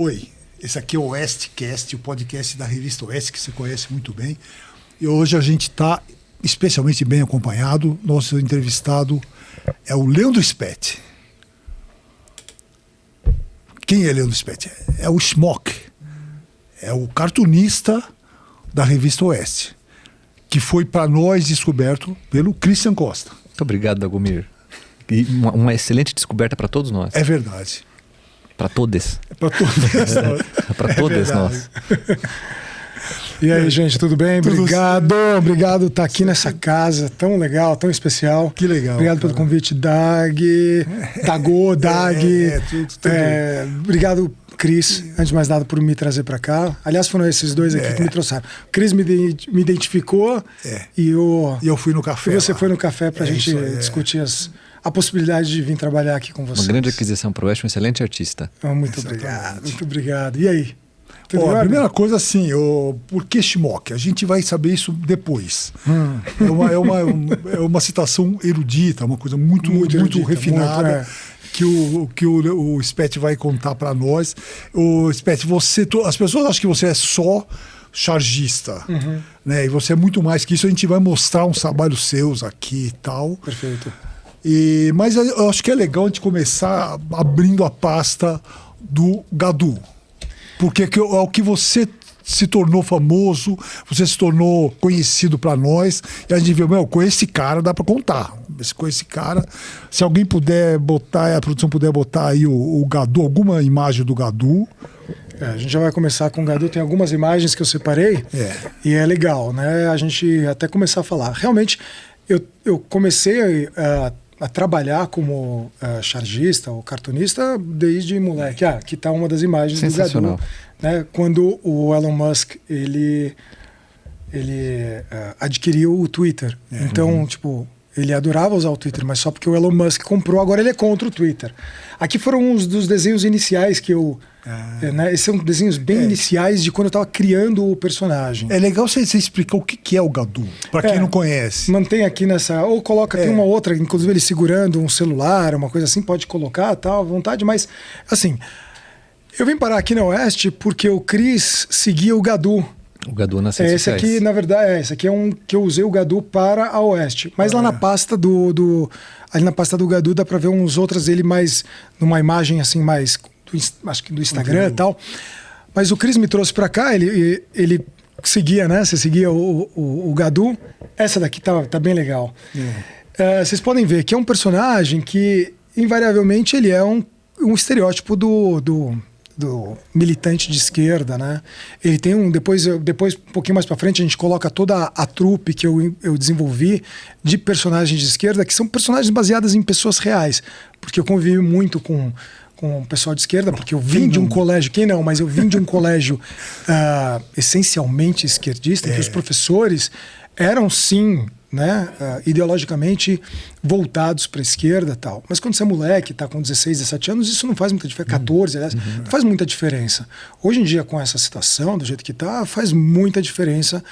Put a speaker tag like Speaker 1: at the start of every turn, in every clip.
Speaker 1: Oi, esse aqui é o Oestcast, o podcast da revista Oeste, que você conhece muito bem. E hoje a gente está especialmente bem acompanhado. Nosso entrevistado é o Leandro Speth. Quem é Leandro Speth? É o Schmock. É o cartunista da revista Oeste, que foi para nós descoberto pelo Christian Costa.
Speaker 2: Muito obrigado, Dagomir. E uma excelente descoberta para todos nós.
Speaker 1: É verdade.
Speaker 2: Para todos.
Speaker 1: Para todos.
Speaker 2: Para todos nós.
Speaker 3: E aí, gente, tudo bem? Obrigado por estar aqui nessa casa tão legal, tão especial.
Speaker 1: Que legal.
Speaker 3: Obrigado pelo convite, Dag. Obrigado, Cris, antes de mais nada, por me trazer para cá. Aliás, foram esses dois aqui que me trouxeram. O Cris me identificou e eu
Speaker 1: fui no café.
Speaker 3: E você foi no café para a gente discutir a possibilidade de vir trabalhar aqui com vocês.
Speaker 2: Uma grande aquisição para o Oeste, um excelente artista.
Speaker 3: Muito obrigado, muito obrigado. E aí?
Speaker 1: A primeira coisa, assim, por que Schmock? A gente vai saber isso depois. É uma citação erudita, uma coisa muito refinada. Que o Speth vai contar para nós. O Speth, as pessoas acham que você é só chargista, né? E você é muito mais que isso. A gente vai mostrar uns trabalhos seus aqui e tal.
Speaker 3: Perfeito.
Speaker 1: Mas eu acho que é legal a gente começar abrindo a pasta do Gadu. Porque é o que você se tornou famoso, você se tornou conhecido para nós, e a gente viu, com esse cara dá para contar. Com esse cara, se alguém puder botar, a produção puder botar aí o Gadu, alguma imagem do Gadu.
Speaker 3: A gente já vai começar com o Gadu, tem algumas imagens que eu separei, e é legal, né? A gente até começar a falar. Realmente, eu comecei a trabalhar como chargista ou cartunista desde moleque. Aqui está uma das imagens do Gadu, né? Quando o Elon Musk ele adquiriu o Twitter. Então, ele adorava usar o Twitter, mas só porque o Elon Musk comprou, agora ele é contra o Twitter. Aqui foram uns dos desenhos iniciais que eu... né, esses são desenhos bem iniciais de quando eu estava criando o personagem.
Speaker 1: É legal você explicar o que é o Gadu, para quem não conhece.
Speaker 3: Mantém aqui nessa... Ou coloca, tem uma outra, inclusive ele segurando um celular, uma coisa assim, pode colocar, tal, à vontade, mas, assim, eu vim parar aqui na Oeste porque o Cris seguia o Gadu.
Speaker 2: O Gadu nas redes sociais.
Speaker 3: Esse aqui, na verdade, esse aqui é um que eu usei o Gadu para a Oeste. Mas lá na pasta ali na pasta do Gadu dá para ver uns outros dele mais numa imagem assim mais acho que do Instagram e tal. Mas o Cris me trouxe para cá, ele seguia, né? Você seguia o Gadu. Essa daqui tá bem legal. Vocês podem ver que é um personagem que invariavelmente ele é um estereótipo do militante de esquerda, né? Ele tem depois um pouquinho mais para frente a gente coloca toda a trupe que eu desenvolvi de personagens de esquerda, que são personagens baseadas em pessoas reais, porque eu convivi muito com o pessoal de esquerda, porque eu vim de um colégio, mas eu vim de um colégio essencialmente esquerdista, que os professores eram sim, né, ideologicamente voltados para a esquerda e tal. Mas quando você é moleque, está com 16, 17 anos, isso não faz muita diferença. 14, aliás, não faz muita diferença. Hoje em dia, com essa situação, do jeito que está, faz muita diferença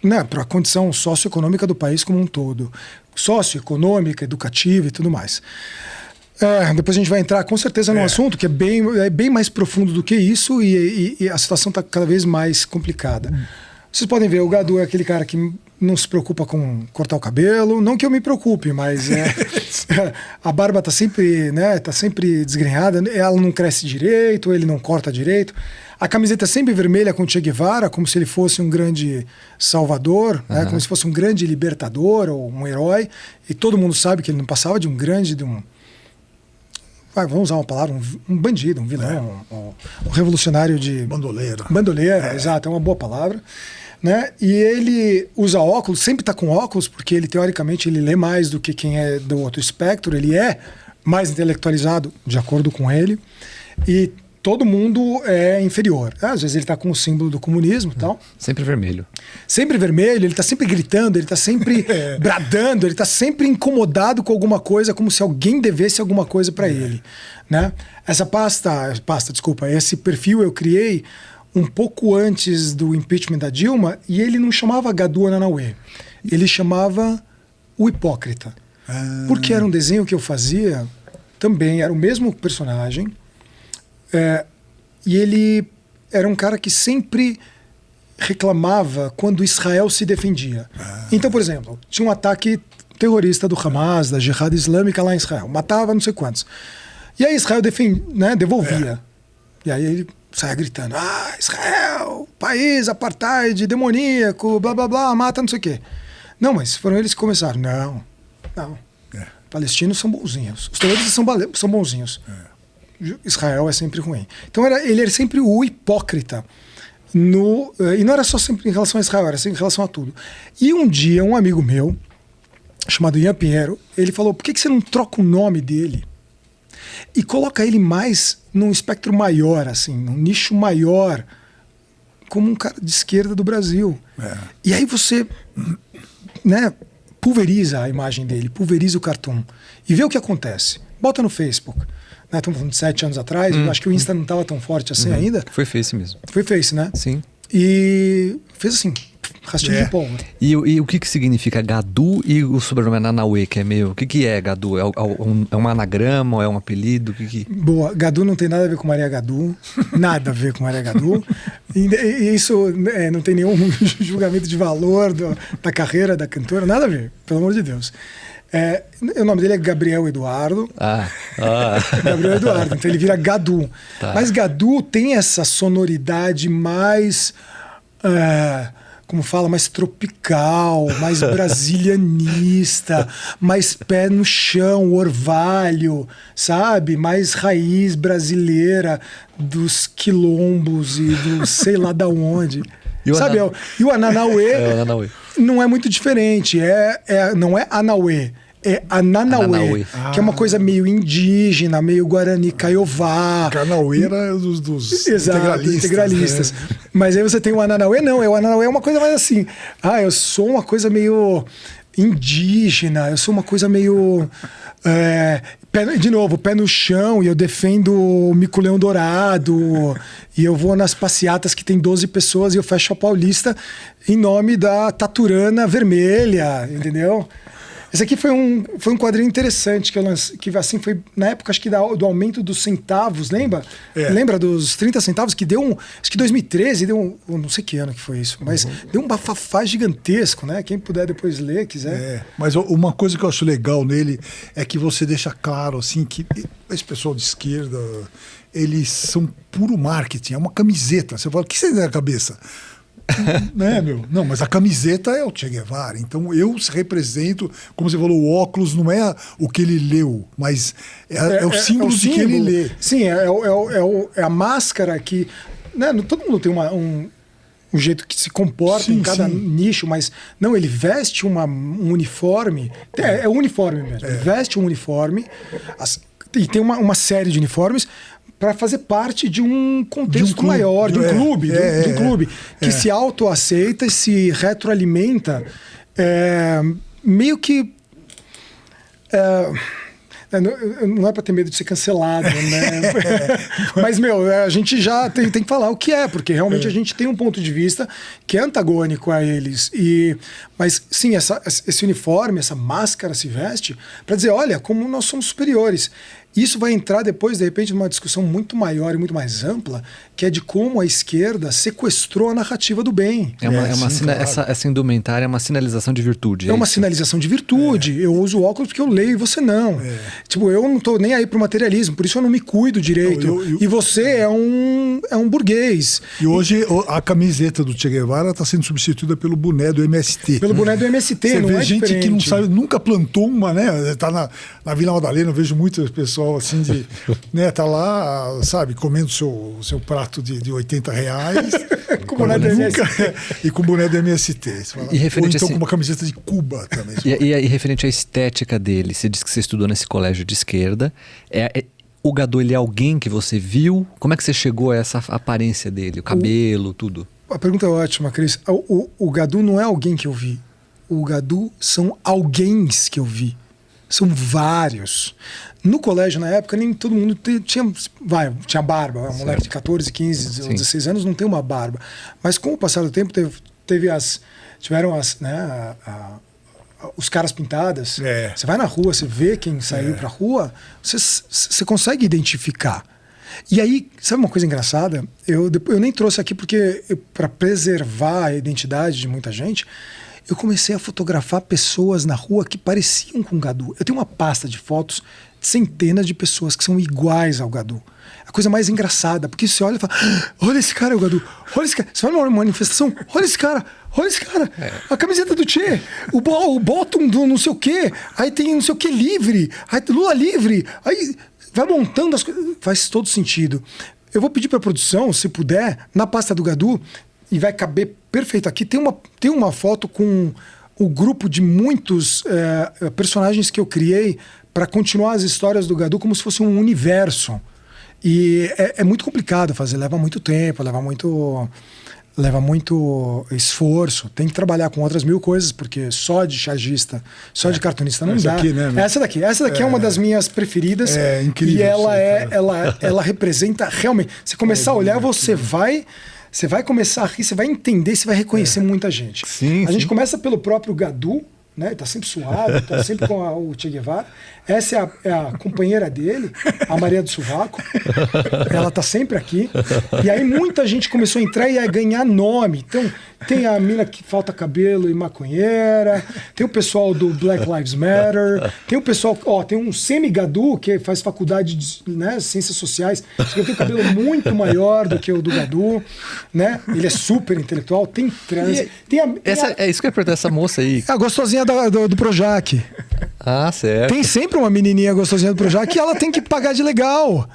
Speaker 3: né, para a condição socioeconômica do país como um todo. Socioeconômica, educativa e tudo mais. Depois a gente vai entrar com certeza num assunto que é bem mais profundo do que isso e a situação está cada vez mais complicada. Vocês podem ver, o Gadu é aquele cara que não se preocupa com cortar o cabelo. Não que eu me preocupe, mas a barba tá sempre desgrenhada, ela não cresce direito, ele não corta direito. A camiseta é sempre vermelha com Che Guevara, como se ele fosse um grande salvador, né? Como se fosse um grande libertador ou um herói. E todo mundo sabe que ele não passava de um vamos usar uma palavra, um bandido, um vilão, um revolucionário de... Bandoleiro, exato, é uma boa palavra. Né? E ele usa óculos, sempre está com óculos, porque ele, teoricamente, ele lê mais do que quem é do outro espectro, ele é mais intelectualizado, de acordo com ele, e todo mundo é inferior. Às vezes ele está com o símbolo do comunismo e tal.
Speaker 2: Sempre vermelho.
Speaker 3: Sempre vermelho, ele está sempre gritando, ele está sempre bradando, ele está sempre incomodado com alguma coisa, como se alguém devesse alguma coisa para ele. Né? Esse perfil eu criei um pouco antes do impeachment da Dilma, e ele não chamava Gadu Ananauê, ele chamava o Hipócrita. Porque era um desenho que eu fazia, também era o mesmo personagem, E ele era um cara que sempre reclamava quando Israel se defendia. Então, por exemplo, tinha um ataque terrorista do Hamas, da Jihad Islâmica lá em Israel. Matava não sei quantos. E aí Israel devolvia. E aí ele saia gritando: Israel, país apartheid, demoníaco, blá blá blá, mata não sei o quê. Não, mas foram eles que começaram. Não. Palestinos são bonzinhos. Os terroristas são bonzinhos. Israel é sempre ruim. Então ele era sempre o hipócrita. E não era só sempre em relação a Israel, era sempre em relação a tudo. E um dia, um amigo meu, chamado Ian Pinheiro, ele falou: por que você não troca o nome dele e coloca ele mais num espectro maior, assim, num nicho maior, como um cara de esquerda do Brasil? E aí você, pulveriza a imagem dele, pulveriza o cartoon e vê o que acontece. Bota no Facebook. Estamos falando de 7 anos atrás, eu acho que o Insta não estava tão forte assim ainda.
Speaker 2: Foi Face mesmo.
Speaker 3: Foi Face, né?
Speaker 2: Sim.
Speaker 3: E fez assim, rastilho de pólvora.
Speaker 2: E o que significa Gadu e o sobrenome é Nanauê, que é meio... O que é Gadu? É um anagrama ou é um apelido?
Speaker 3: Boa, Gadu não tem nada a ver com Maria Gadu, nada a ver com Maria Gadu. E isso não tem nenhum julgamento de valor da carreira da cantora, nada a ver, pelo amor de Deus. O nome dele é Gabriel Eduardo. Gabriel Eduardo, então ele vira Gadu. Tá. Mas Gadu tem essa sonoridade mais... como fala, mais tropical, mais brasilianista, mais pé no chão, orvalho, sabe? Mais raiz brasileira dos quilombos e do sei lá da onde. Sabe? E o Ananauê não é muito diferente. Não é Anauê. É Ananauê, que é uma coisa meio indígena, meio Guarani Kaiowá.
Speaker 1: Ananauê era dos
Speaker 3: integralistas. Mas aí você tem o Ananauê, o Ananauê é uma coisa mais assim. Eu sou uma coisa meio indígena, eu sou uma coisa meio... de novo, pé no chão, e eu defendo o mico-leão dourado, e eu vou nas passeatas que tem 12 pessoas e eu fecho a Paulista em nome da taturana vermelha, entendeu? Esse aqui foi um quadrinho interessante que eu lancei, que assim foi na época, acho que do aumento dos centavos, lembra? Lembra dos 30 centavos que deu acho que 2013 deu não sei que ano que foi isso, mas deu um bafafá gigantesco, né? Quem puder depois ler, quiser.
Speaker 1: Mas uma coisa que eu acho legal nele é que você deixa claro assim que esse pessoal de esquerda, eles são puro marketing, é uma camiseta. Você fala: o que você tem na cabeça? Não, mas a camiseta é o Che Guevara. Então eu represento, como você falou, o óculos não é o que ele leu, mas é o símbolo de que ele lê.
Speaker 3: Sim, é a máscara que... todo mundo tem um jeito que se comporta em cada nicho, mas não, ele veste um uniforme. É o uniforme mesmo. Ele veste um uniforme e tem uma série de uniformes para fazer parte de um contexto maior, de um clube, de um clube que se autoaceita e se retroalimenta, meio que... não é para ter medo de ser cancelado, né? Mas, a gente já tem que falar o que porque realmente a gente tem um ponto de vista que é antagônico a eles. Mas, sim, esse uniforme, essa máscara se veste para dizer: olha, como nós somos superiores. Isso vai entrar depois, de repente, numa discussão muito maior e muito mais ampla, que é de como a esquerda sequestrou a narrativa do bem.
Speaker 2: Essa indumentária é uma sinalização de virtude.
Speaker 3: É uma sinalização de virtude. Eu uso óculos porque eu leio e você não. Tipo, eu não tô nem aí pro materialismo, por isso eu não me cuido direito. E você é um burguês.
Speaker 1: E hoje a camiseta do Che Guevara está sendo substituída pelo boné do MST.
Speaker 3: Pelo boné do MST,
Speaker 1: você
Speaker 3: não
Speaker 1: vê
Speaker 3: é
Speaker 1: gente
Speaker 3: diferente.
Speaker 1: Que não sabe, nunca plantou uma, né? Tá na Vila Madalena, eu vejo muitas pessoas assim tá lá, sabe, comendo seu prato de 80 reais
Speaker 3: com o boné do MST.
Speaker 1: E com o boné do MST. Ou então com uma camiseta de Cuba também.
Speaker 2: E referente à estética dele, você disse que você estudou nesse colégio de esquerda. O Gadu, ele é alguém que você viu? Como é que você chegou a essa aparência dele? O cabelo, tudo?
Speaker 3: A pergunta é ótima, Cris. O Gadu não é alguém que eu vi. O Gadu são alguéms que eu vi. São vários. No colégio, na época, nem todo mundo tinha barba. Um moleque de 14, 15, 16 anos não tem uma barba. Mas com o passar do tempo, tiveram os caras pintadas. Você vai na rua, você vê quem saiu pra rua, você consegue identificar. E aí, sabe uma coisa engraçada? Eu nem trouxe aqui porque, para preservar a identidade de muita gente, eu comecei a fotografar pessoas na rua que pareciam com o Gadu. Eu tenho uma pasta de fotos de centenas de pessoas que são iguais ao Gadu. A coisa mais engraçada, porque você olha e fala, olha esse cara, é o Gadu, olha esse cara. Você vai numa manifestação, olha esse cara, a camiseta do Che, o bottom do não sei o quê, aí tem não sei o quê livre, aí Lula livre, aí vai montando as coisas, faz todo sentido. Eu vou pedir para a produção, se puder, na pasta do Gadu, e vai caber perfeito aqui, tem uma foto com o grupo de muitos personagens que eu criei para continuar as histórias do Gadu como se fosse um universo. E é muito complicado fazer, leva muito tempo, leva muito esforço. Tem que trabalhar com outras 1000 coisas, porque só de chargista, só de cartunista não dá. Aqui, né? Essa daqui é uma das minhas preferidas. É incrível. E ela representa realmente. Você começar a olhar, você vai começar a rir, você vai entender, você vai reconhecer muita gente.
Speaker 2: Sim,
Speaker 3: a gente começa pelo próprio Gadu, né? Tá sempre suave, tá sempre com o Che Guevara. Essa é a companheira dele, a Maria do Sovaco. Ela tá sempre aqui. E aí muita gente começou a entrar e a ganhar nome. Então, tem a mina que falta cabelo e maconheira, tem o pessoal do Black Lives Matter, tem o pessoal, tem um semi-Gadu que faz faculdade de ciências sociais, que tem um cabelo muito maior do que o do Gadu, né? Ele é super intelectual, tem trans.
Speaker 2: É isso que eu ia perguntar, essa moça aí.
Speaker 3: A gostosinha do Projac.
Speaker 2: Ah, certo.
Speaker 3: Tem sempre uma menininha gostosinha do Projac que ela tem que pagar de legal.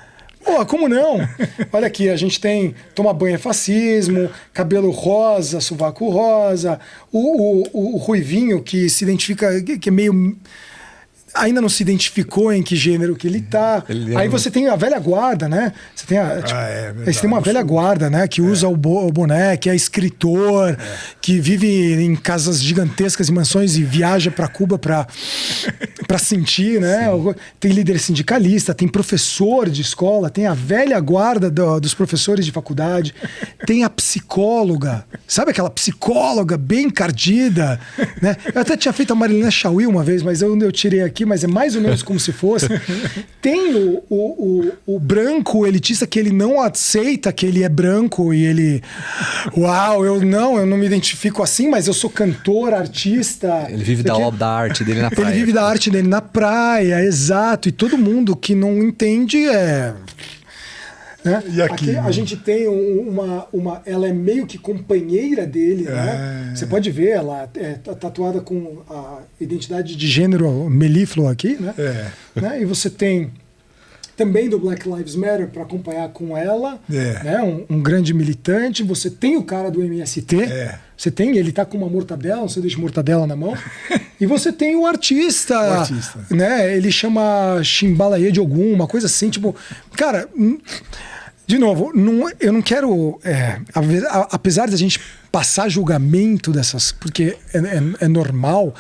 Speaker 3: Pô, como não? Olha aqui, a gente tem toma banho é fascismo, cabelo rosa, sovaco rosa, o ruivinho que se identifica, que é meio... Ainda não se identificou em que gênero que ele tá. Aí você tem a velha guarda, né? Você tem você tem uma velha guarda, né? Que usa o boné, que é escritor, que vive em casas gigantescas e mansões e viaja para Cuba para sentir, né? Sim. Tem líder sindicalista, tem professor de escola, tem a velha guarda dos professores de faculdade, tem a psicóloga, sabe aquela psicóloga bem encardida, né? Eu até tinha feito a Marilena Chauí uma vez, mas eu tirei aqui, mas é mais ou menos como se fosse. Tem o branco elitista que ele não aceita que ele é branco e ele... Uau, eu não me identifico assim, mas eu sou cantor, artista.
Speaker 2: Ele vive da arte dele na praia.
Speaker 3: Ele vive da arte dele na praia, exato. E todo mundo que não entende né? E aqui a gente tem ela é meio que companheira dele, né? Você pode ver, ela é tatuada com a identidade de gênero melífluo aqui, né? Né? E você tem também do Black Lives Matter para acompanhar com ela, né? Um grande militante. Você tem o cara do MST, ele tá com uma mortadela, um sanduíche de mortadela na mão. E você tem o artista, né? Ele chama Chimbalaye de Ogum, uma coisa assim, tipo... Cara, de novo, eu não quero... apesar de a gente passar julgamento dessas... Porque é normal,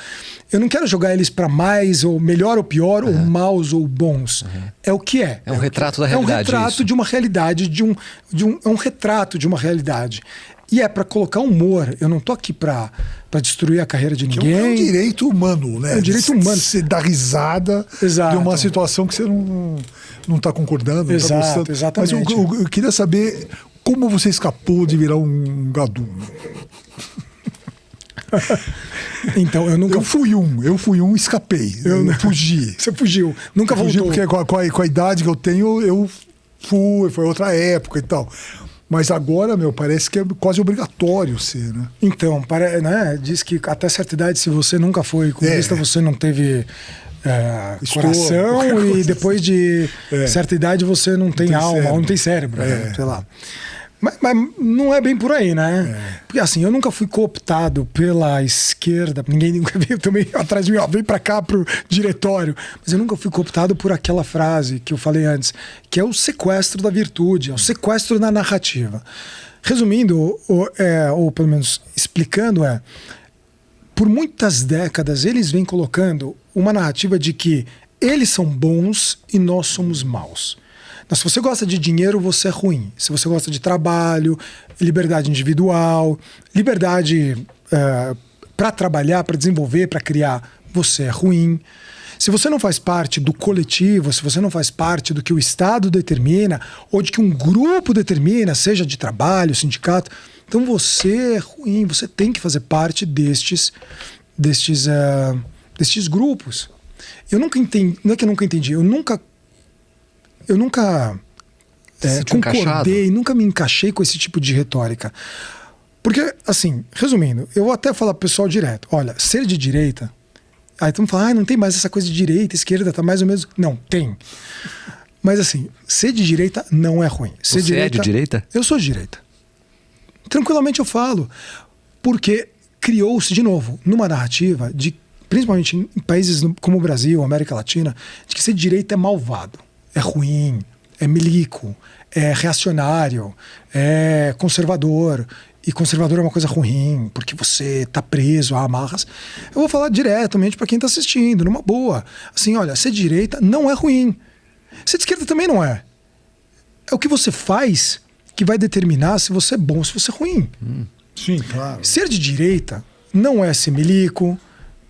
Speaker 3: eu não quero jogar eles para mais, ou melhor ou pior, ou maus ou bons. É o que é.
Speaker 2: É um retrato da realidade.
Speaker 3: É um retrato de uma realidade, é um retrato de uma realidade. E é para colocar humor. Eu não tô aqui para destruir a carreira de ninguém.
Speaker 1: É um direito humano, né?
Speaker 3: É um direito humano.
Speaker 1: Você dá risada de uma situação que você não tá concordando,
Speaker 3: Exato,
Speaker 1: não tá gostando.
Speaker 3: Exatamente.
Speaker 1: Mas eu queria saber como você escapou de virar um Gadu.
Speaker 3: Então,
Speaker 1: eu fui um, escapei. Eu fugi.
Speaker 3: Você fugiu. Nunca voltou.
Speaker 1: Porque com a idade que eu tenho, eu foi outra época e tal. Mas agora, parece que é quase obrigatório ser, né?
Speaker 3: Então, né, diz que até certa idade, se você nunca foi comunista, você não teve coração e depois de certa idade você não tem alma, cérebro. Não tem cérebro, né? Sei lá. Mas não é bem por aí, né? Porque assim, eu nunca fui cooptado pela esquerda, ninguém nunca veio também atrás de mim, vem pra cá pro diretório. Mas eu nunca fui cooptado por aquela frase que eu falei antes, que é o sequestro da virtude, é o sequestro da narrativa. Resumindo, ou pelo menos explicando, por muitas décadas eles vêm colocando uma narrativa de que eles são bons e nós somos maus. Se você gosta de dinheiro, você é ruim. Se você gosta de trabalho, liberdade individual, liberdade para trabalhar, para desenvolver, para criar, você é ruim. Se você não faz parte do coletivo, se você não faz parte do que o Estado determina, ou de que um grupo determina, seja de trabalho, sindicato, então você é ruim, você tem que fazer parte destes grupos. Eu nunca entendi, não é que eu nunca entendi, eu nunca concordei, nunca me encaixei com esse tipo de retórica. Porque, assim, resumindo, eu vou até falar pro pessoal direto, olha, ser de direita, aí todo mundo fala, não tem mais essa coisa de direita, esquerda, tá mais ou menos... Não, tem. Mas assim, ser de direita não é ruim.
Speaker 2: Você é de direita?
Speaker 3: Eu sou de direita. Tranquilamente eu falo. Porque criou-se, de novo, numa narrativa, principalmente em países como o Brasil, América Latina, de que ser de direita é malvado, é ruim, é milico, é reacionário, é conservador. E conservador é uma coisa ruim, porque você tá preso a amarras. Eu vou falar diretamente para quem tá assistindo, numa boa. Assim, olha, ser de direita não é ruim. Ser de esquerda também não é. É o que você faz que vai determinar se você é bom ou se você é ruim.
Speaker 1: Sim, claro.
Speaker 3: Ser de direita não é ser milico,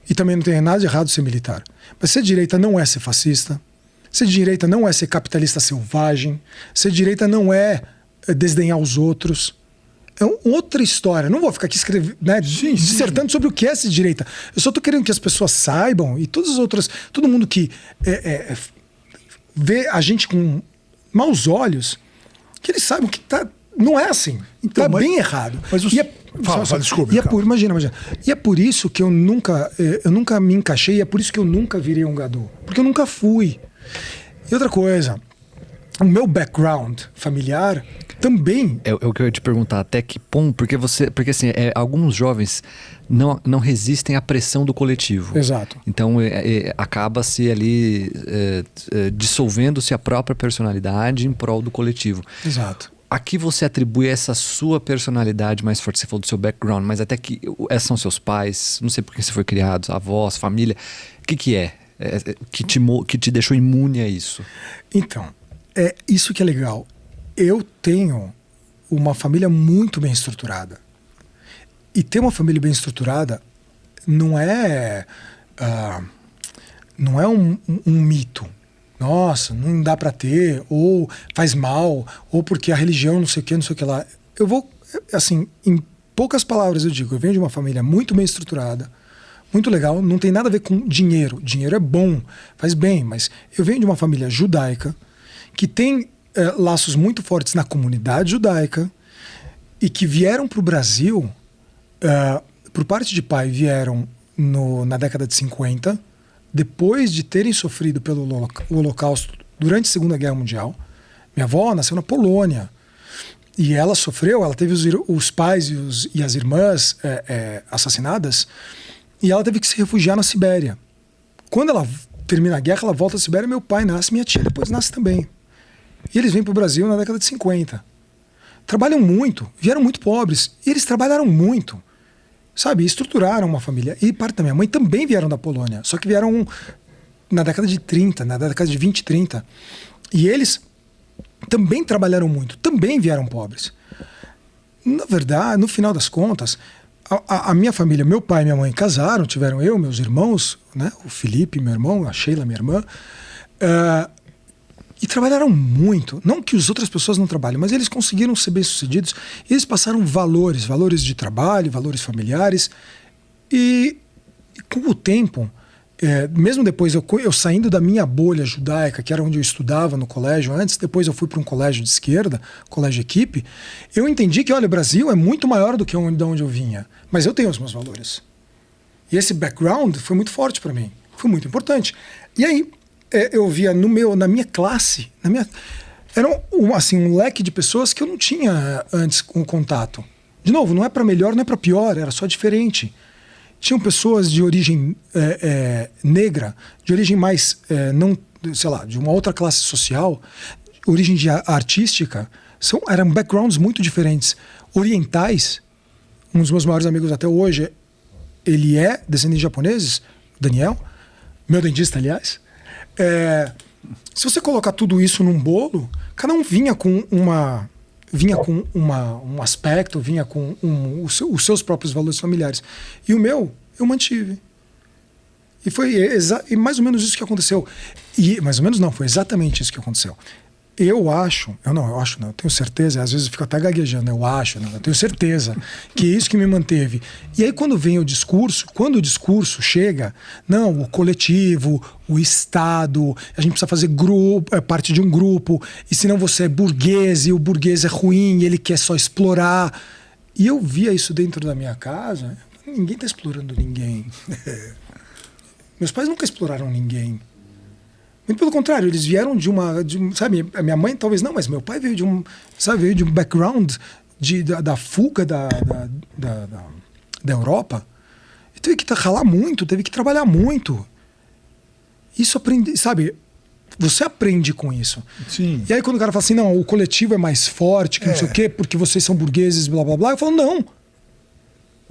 Speaker 3: e também não tem nada de errado ser militar. Mas ser de direita não é ser fascista. Ser de direita não é ser capitalista selvagem. Ser de direita não é desdenhar os outros. É outra história. Não vou ficar aqui escrevendo, né, dissertando sobre o que é ser de direita. Eu só estou querendo que as pessoas saibam, e todas as outras, todo mundo que vê a gente com maus olhos, que eles saibam que não é assim. Então, tá bem errado.
Speaker 1: Mas desculpa.
Speaker 3: Imagina. E é por isso que eu nunca me encaixei, e é por isso que eu nunca virei um Gadô. Porque eu nunca fui. E outra coisa, o meu background familiar também...
Speaker 2: É o que eu ia te perguntar, até que ponto... Porque assim, alguns jovens não resistem à pressão do coletivo.
Speaker 3: Exato.
Speaker 2: Então acaba-se ali dissolvendo-se a própria personalidade em prol do coletivo.
Speaker 3: Exato.
Speaker 2: A que você atribui essa sua personalidade mais forte? Você falou do seu background, mas até que são seus pais, não sei por que você foi criado, avós, família. O que é? Que te deixou imune a isso?
Speaker 3: Então, é isso que é legal. Eu tenho uma família muito bem estruturada. E ter uma família bem estruturada não é um mito. Nossa, não dá para ter, ou faz mal, ou porque a religião não sei o que lá. Eu vou, assim, em poucas palavras eu digo, eu venho de uma família muito bem estruturada, muito legal, não tem nada a ver com dinheiro. Dinheiro é bom, faz bem, mas eu venho de uma família judaica que tem laços muito fortes na comunidade judaica e que vieram para o Brasil, por parte de pai, vieram na década de 50, depois de terem sofrido pelo Holocausto durante a Segunda Guerra Mundial. Minha avó nasceu na Polônia e ela teve os pais e as irmãs assassinadas, e ela teve que se refugiar na Sibéria. Quando ela termina a guerra, ela volta à Sibéria, meu pai nasce, minha tia depois nasce também. E eles vêm para o Brasil na década de 50. Trabalham muito, vieram muito pobres, e eles trabalharam muito. Sabe, estruturaram uma família. E parte da minha mãe também vieram da Polônia. Só que vieram na década de 30, na década de 20 e 30. E eles também trabalharam muito, também vieram pobres. Na verdade, no final das contas, a minha família, meu pai e minha mãe casaram, tiveram eu, meus irmãos, né, o Felipe, meu irmão, a Sheila, minha irmã, e trabalharam muito. Não que as outras pessoas não trabalhem, mas eles conseguiram ser bem-sucedidos. Eles passaram valores de trabalho, valores familiares. E com o tempo, mesmo depois eu saindo da minha bolha judaica, que era onde eu estudava no colégio antes, depois eu fui para um colégio de esquerda, colégio equipe, eu entendi que, olha, o Brasil é muito maior do que de onde eu vinha, mas eu tenho os meus valores. E esse background foi muito forte para mim, foi muito importante. E aí, eu via na minha classe, era um leque de pessoas que eu não tinha antes com contato. De novo, não é para melhor, não é para pior, era só diferente. Tinham pessoas de origem negra, de origem mais, não, sei lá, de uma outra classe social, origem artística, eram backgrounds muito diferentes. Orientais, um dos meus maiores amigos até hoje, ele é descendente de japoneses, Daniel, meu dentista, aliás. Se você colocar tudo isso num bolo, cada um vinha com um aspecto, vinha com os seus próprios valores familiares. E o meu, eu mantive. E foi e mais ou menos isso que aconteceu. E mais ou menos não, foi exatamente isso que aconteceu. Eu tenho certeza, às vezes eu fico até gaguejando, eu tenho certeza que é isso que me manteve. E aí quando vem o discurso, quando o discurso chega, não, o coletivo, o Estado, a gente precisa fazer grupo, parte de um grupo, e senão você é burguês, e o burguês é ruim, ele quer só explorar. E eu via isso dentro da minha casa, ninguém está explorando ninguém. Meus pais nunca exploraram ninguém. Muito pelo contrário, eles vieram sabe, a minha mãe talvez não, mas meu pai veio de um background da fuga da Europa. E teve que ralar muito, teve que trabalhar muito. Isso aprende, sabe, você aprende com isso.
Speaker 1: Sim.
Speaker 3: E aí quando o cara fala assim, não, o coletivo é mais forte, que não sei o quê, porque vocês são burgueses, blá blá blá, eu falo,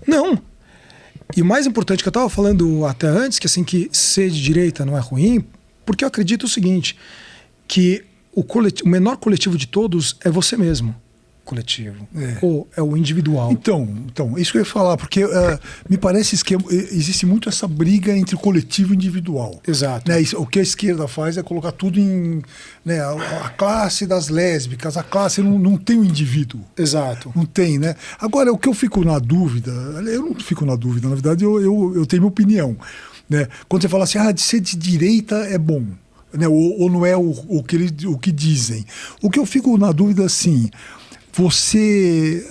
Speaker 3: não. E o mais importante que eu estava falando até antes, que assim, que ser de direita não é ruim, porque eu acredito o seguinte, que o menor coletivo de todos é você mesmo, coletivo. Ou é o individual.
Speaker 1: Então, isso que eu ia falar, porque me parece que existe muito essa briga entre o coletivo e o individual.
Speaker 3: Exato.
Speaker 1: Né? O que a esquerda faz é colocar tudo em... Né, a classe das lésbicas, a classe não tem o indivíduo.
Speaker 3: Exato.
Speaker 1: Não tem, né? Agora, o que eu fico na dúvida, eu não fico na dúvida, na verdade eu tenho minha opinião. Né? Quando você fala assim, de ser de direita é bom, né? ou não é o que dizem. O que eu fico na dúvida, assim, você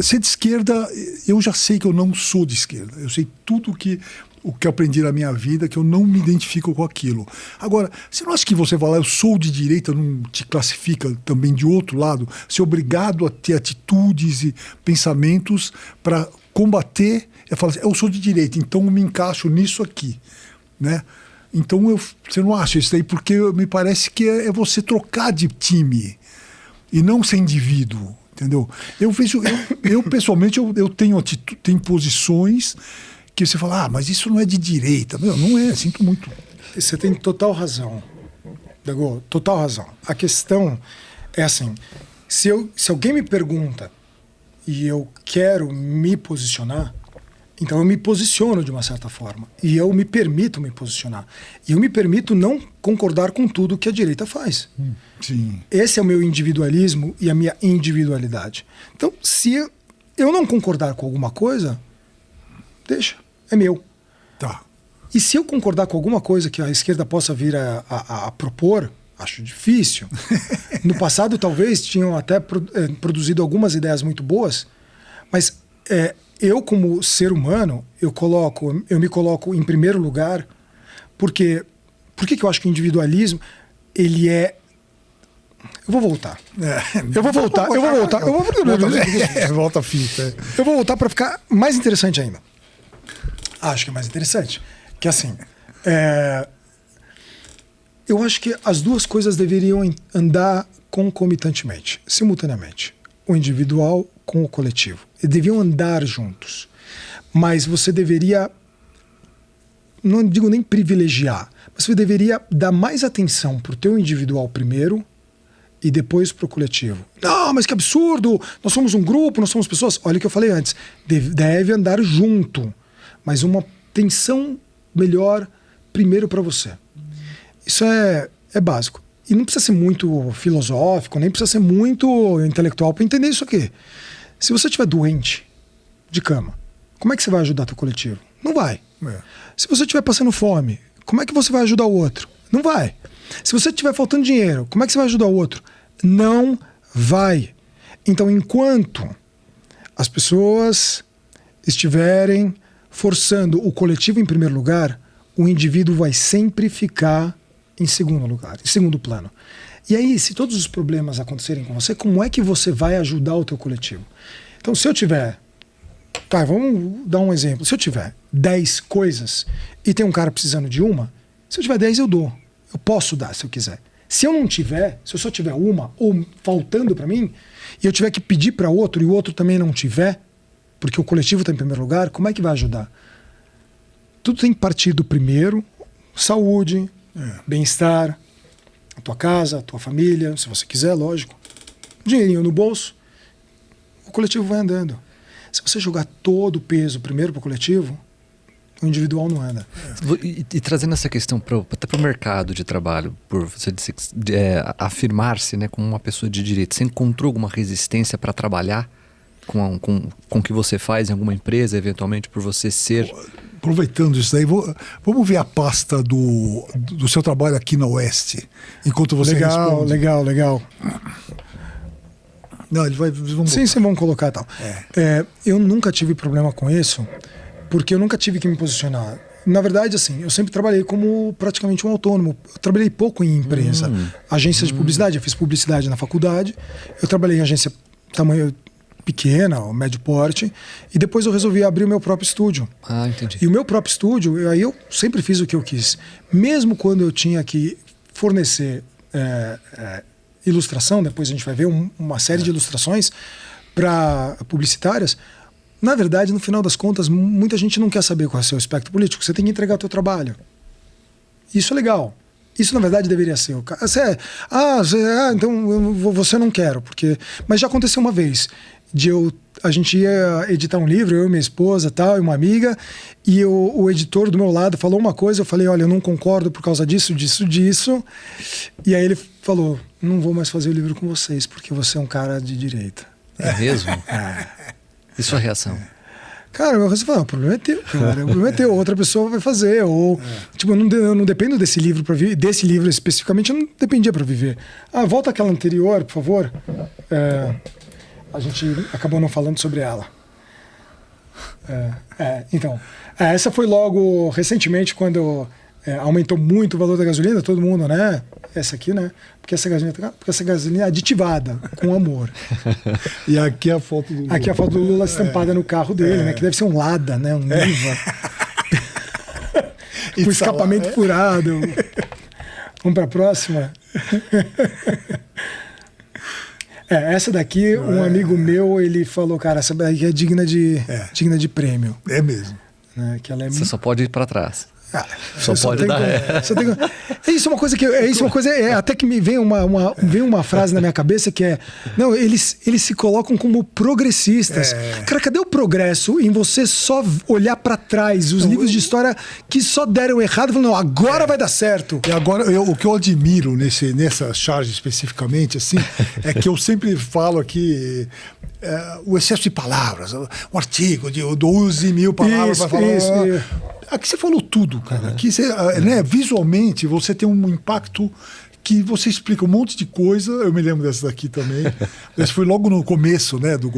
Speaker 1: ser de esquerda, eu já sei que eu não sou de esquerda. Eu sei tudo o que eu aprendi na minha vida, que eu não me identifico com aquilo. Agora, você não acha que você falar eu sou de direita não te classifica também de outro lado? Ser obrigado a ter atitudes e pensamentos para combater. Eu falo assim, eu sou de direita, então eu me encaixo nisso aqui, né? Então você não acha isso daí? Porque me parece que é você trocar de time e não ser indivíduo, entendeu? Eu pessoalmente, eu tenho posições que você fala, mas isso não é de direita. Não é, sinto muito.
Speaker 3: Você tem total razão, Dago, total razão. A questão é assim, se alguém me pergunta e eu quero me posicionar, então eu me posiciono de uma certa forma. E eu me permito me posicionar. E eu me permito não concordar com tudo que a direita faz.
Speaker 1: Sim.
Speaker 3: Esse é o meu individualismo e a minha individualidade. Então, se eu não concordar com alguma coisa, deixa, é meu.
Speaker 1: Tá.
Speaker 3: E se eu concordar com alguma coisa que a esquerda possa vir a propor, acho difícil. No passado, talvez, tinham até produzido algumas ideias muito boas, mas... eu, como ser humano, eu me coloco em primeiro lugar, porque por que eu acho que o individualismo, ele é... Eu vou voltar.
Speaker 1: Volta a fita.
Speaker 3: Eu vou voltar para ficar mais interessante ainda. Acho que é mais interessante. Que assim, eu acho que as duas coisas deveriam andar concomitantemente, simultaneamente. O individual com o coletivo. E deviam andar juntos. Mas você deveria, não digo nem privilegiar, mas você deveria dar mais atenção para o teu individual primeiro e depois para o coletivo. Não, mas que absurdo! Nós somos um grupo, nós somos pessoas. Olha o que eu falei antes. Deve andar junto, mas uma atenção melhor primeiro para você. Isso é básico. E não precisa ser muito filosófico, nem precisa ser muito intelectual para entender isso aqui. Se você estiver doente, de cama, como é que você vai ajudar teu coletivo? Não vai. Se você estiver passando fome, como é que você vai ajudar o outro? Não vai. Se você estiver faltando dinheiro, como é que você vai ajudar o outro? Não vai. Então, enquanto as pessoas estiverem forçando o coletivo em primeiro lugar, o indivíduo vai sempre ficar em segundo lugar, em segundo plano. E aí, se todos os problemas acontecerem com você, como é que você vai ajudar o teu coletivo? Então, se eu tiver... Tá, vamos dar um exemplo. Se eu tiver 10 coisas e tem um cara precisando de uma, se eu tiver 10, eu dou. Eu posso dar, se eu quiser. Se eu não tiver, se eu só tiver uma, ou faltando para mim, e eu tiver que pedir para outro e o outro também não tiver, porque o coletivo está em primeiro lugar, como é que vai ajudar? Tudo tem que partir do primeiro, saúde, bem-estar, a tua casa, a tua família, se você quiser, lógico. Dinheirinho no bolso, o coletivo vai andando. Se você jogar todo o peso primeiro para o coletivo, O individual não anda.
Speaker 2: E trazendo essa questão até para o mercado de trabalho, por você afirmar-se, né, como uma pessoa de direito, você encontrou alguma resistência para trabalhar com o que você faz em alguma empresa, eventualmente, por você ser...
Speaker 1: Aproveitando isso daí, vamos ver a pasta do seu trabalho aqui na Oeste, enquanto você responde.
Speaker 3: Legal.
Speaker 1: Não, vamos
Speaker 3: sim, vamos colocar tal. Eu nunca tive problema com isso, porque eu nunca tive que me posicionar. Na verdade, assim, eu sempre trabalhei como praticamente um autônomo. Eu trabalhei pouco em empresa. Agência de publicidade, eu fiz publicidade na faculdade. Eu trabalhei em agência tamanho pequena, médio porte, e depois eu resolvi abrir o meu próprio estúdio.
Speaker 2: Ah, entendi.
Speaker 3: E o meu próprio estúdio, aí eu sempre fiz o que eu quis. Mesmo quando eu tinha que fornecer ilustração, depois a gente vai ver uma série de ilustrações para publicitárias, na verdade, no final das contas, muita gente não quer saber qual é o seu espectro político, você tem que entregar o teu trabalho. Isso é legal. Isso, na verdade, deveria ser. Então você não quero, porque... Mas já aconteceu uma vez, a gente ia editar um livro, eu e minha esposa tal, e uma amiga, e o editor do meu lado falou uma coisa, eu falei, olha, eu não concordo por causa disso, e aí ele falou, não vou mais fazer o livro com vocês, porque você é um cara de direita.
Speaker 2: É mesmo? E sua reação?
Speaker 3: Cara, meu resto o problema é teu, cara. O problema é teu, outra pessoa vai fazer. Ou, tipo, eu não dependo desse livro para viver. Desse livro especificamente, eu não dependia para viver. Volta àquela anterior, por favor. A gente acabou não falando sobre ela. Então, essa foi logo recentemente, quando aumentou muito o valor da gasolina, todo mundo, né? Essa aqui, né? Porque essa gasolina é aditivada, com amor.
Speaker 1: E aqui é a foto do Lula.
Speaker 3: Aqui é a foto do Lula estampada no carro dele, né? Que deve ser um Lada, né? Um Niva. Com escapamento furado. Vamos para a próxima? Essa daqui, um amigo meu, ele falou, cara, essa daqui é digna de prêmio.
Speaker 1: É mesmo.
Speaker 3: Né? Que ela
Speaker 2: Você só pode ir para trás.
Speaker 3: Só pode dar. Isso é uma coisa que até que me vem uma frase na minha cabeça que é, não, eles se colocam como progressistas. Cara, cadê o progresso em você só olhar para trás os livros de história que só deram errado, falando, não, agora vai dar certo.
Speaker 1: E agora o que eu admiro nessa charge especificamente assim, é que eu sempre falo aqui o excesso de palavras, um artigo de 12.000 palavras para falar. Aqui você falou tudo, cara. Aqui você, né, visualmente você tem um impacto que você explica um monte de coisa. Eu me lembro dessa daqui também. Essa foi logo no começo, né, do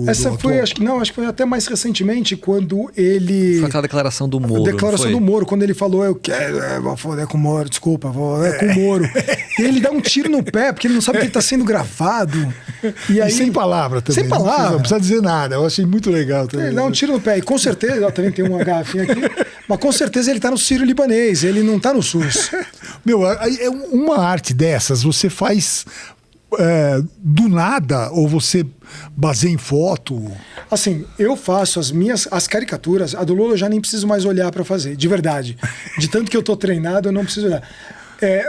Speaker 3: essa foi, acho que foi até mais recentemente, quando ele...
Speaker 2: Foi aquela declaração do Moro.
Speaker 3: Declaração do Moro, quando ele falou, eu quero, vou foder com o Moro, desculpa, com o Moro. E ele dá um tiro no pé, porque ele não sabe que ele está sendo gravado. E aí,
Speaker 1: sem palavra também.
Speaker 3: Sem palavra.
Speaker 1: Não precisa dizer nada. Eu achei muito legal também.
Speaker 3: Ele dá um tiro no pé. E com certeza, também tem uma garrafinha aqui, mas com certeza ele está no Sírio-Libanês, ele não está no SUS.
Speaker 1: Meu, uma arte dessas você faz do nada ou você baseia em foto?
Speaker 3: Assim, eu faço as caricaturas, a do Lula eu já nem preciso mais olhar para fazer, de verdade. De tanto que eu tô treinado, eu não preciso olhar.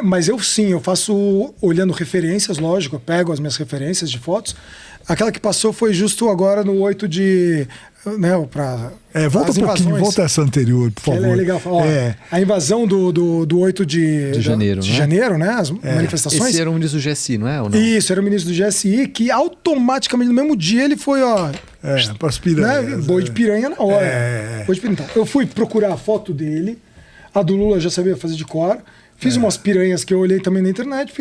Speaker 3: Mas eu faço olhando referências, lógico, eu pego as minhas referências de fotos. Aquela que passou foi justo agora no 8 de... Né,
Speaker 1: volta um pouquinho, volta essa anterior, por favor.
Speaker 3: É legal. Ó, a invasão do 8 de
Speaker 2: janeiro,
Speaker 3: de janeiro, né? As manifestações.
Speaker 2: Esse era o ministro do GSI, não é? Ou não?
Speaker 3: Isso, era o ministro do GSI, que automaticamente, no mesmo dia, ele foi,
Speaker 1: para as piranhas.
Speaker 3: Né, boi de piranha na hora. Boi de piranha. Então, eu fui procurar a foto dele, a do Lula eu já sabia fazer de cor. Fiz umas piranhas que eu olhei também na internet.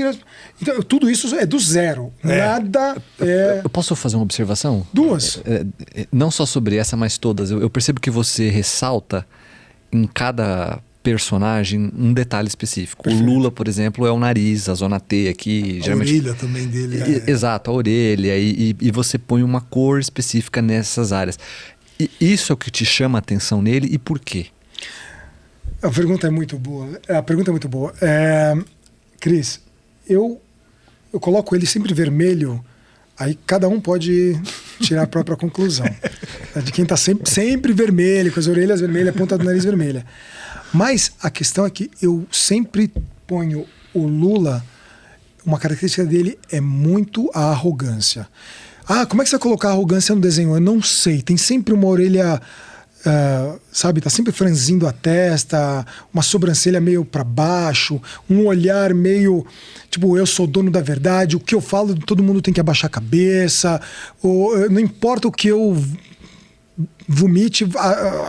Speaker 3: Então, tudo isso é do zero. Nada é...
Speaker 2: Eu posso fazer uma observação?
Speaker 3: Duas.
Speaker 2: Não só sobre essa, mas todas. Eu percebo que você ressalta em cada personagem um detalhe específico. Perfeito. O Lula, por exemplo, é o nariz, a zona T aqui.
Speaker 1: A orelha também dele.
Speaker 2: Exato, a orelha. E você põe uma cor específica nessas áreas. E isso é o que te chama a atenção nele e por quê?
Speaker 3: A pergunta é muito boa. Cris, eu coloco ele sempre vermelho, aí cada um pode tirar a própria conclusão. De quem está sempre vermelho, com as orelhas vermelhas, a ponta do nariz vermelha. Mas a questão é que eu sempre ponho o Lula, uma característica dele é muito a arrogância. Como é que você vai colocar a arrogância no desenho? Eu não sei. Tem sempre uma orelha... sabe, tá sempre franzindo a testa, uma sobrancelha meio para baixo, um olhar meio tipo, eu sou dono da verdade, o que eu falo, todo mundo tem que abaixar a cabeça, ou, não importa o que eu vomite,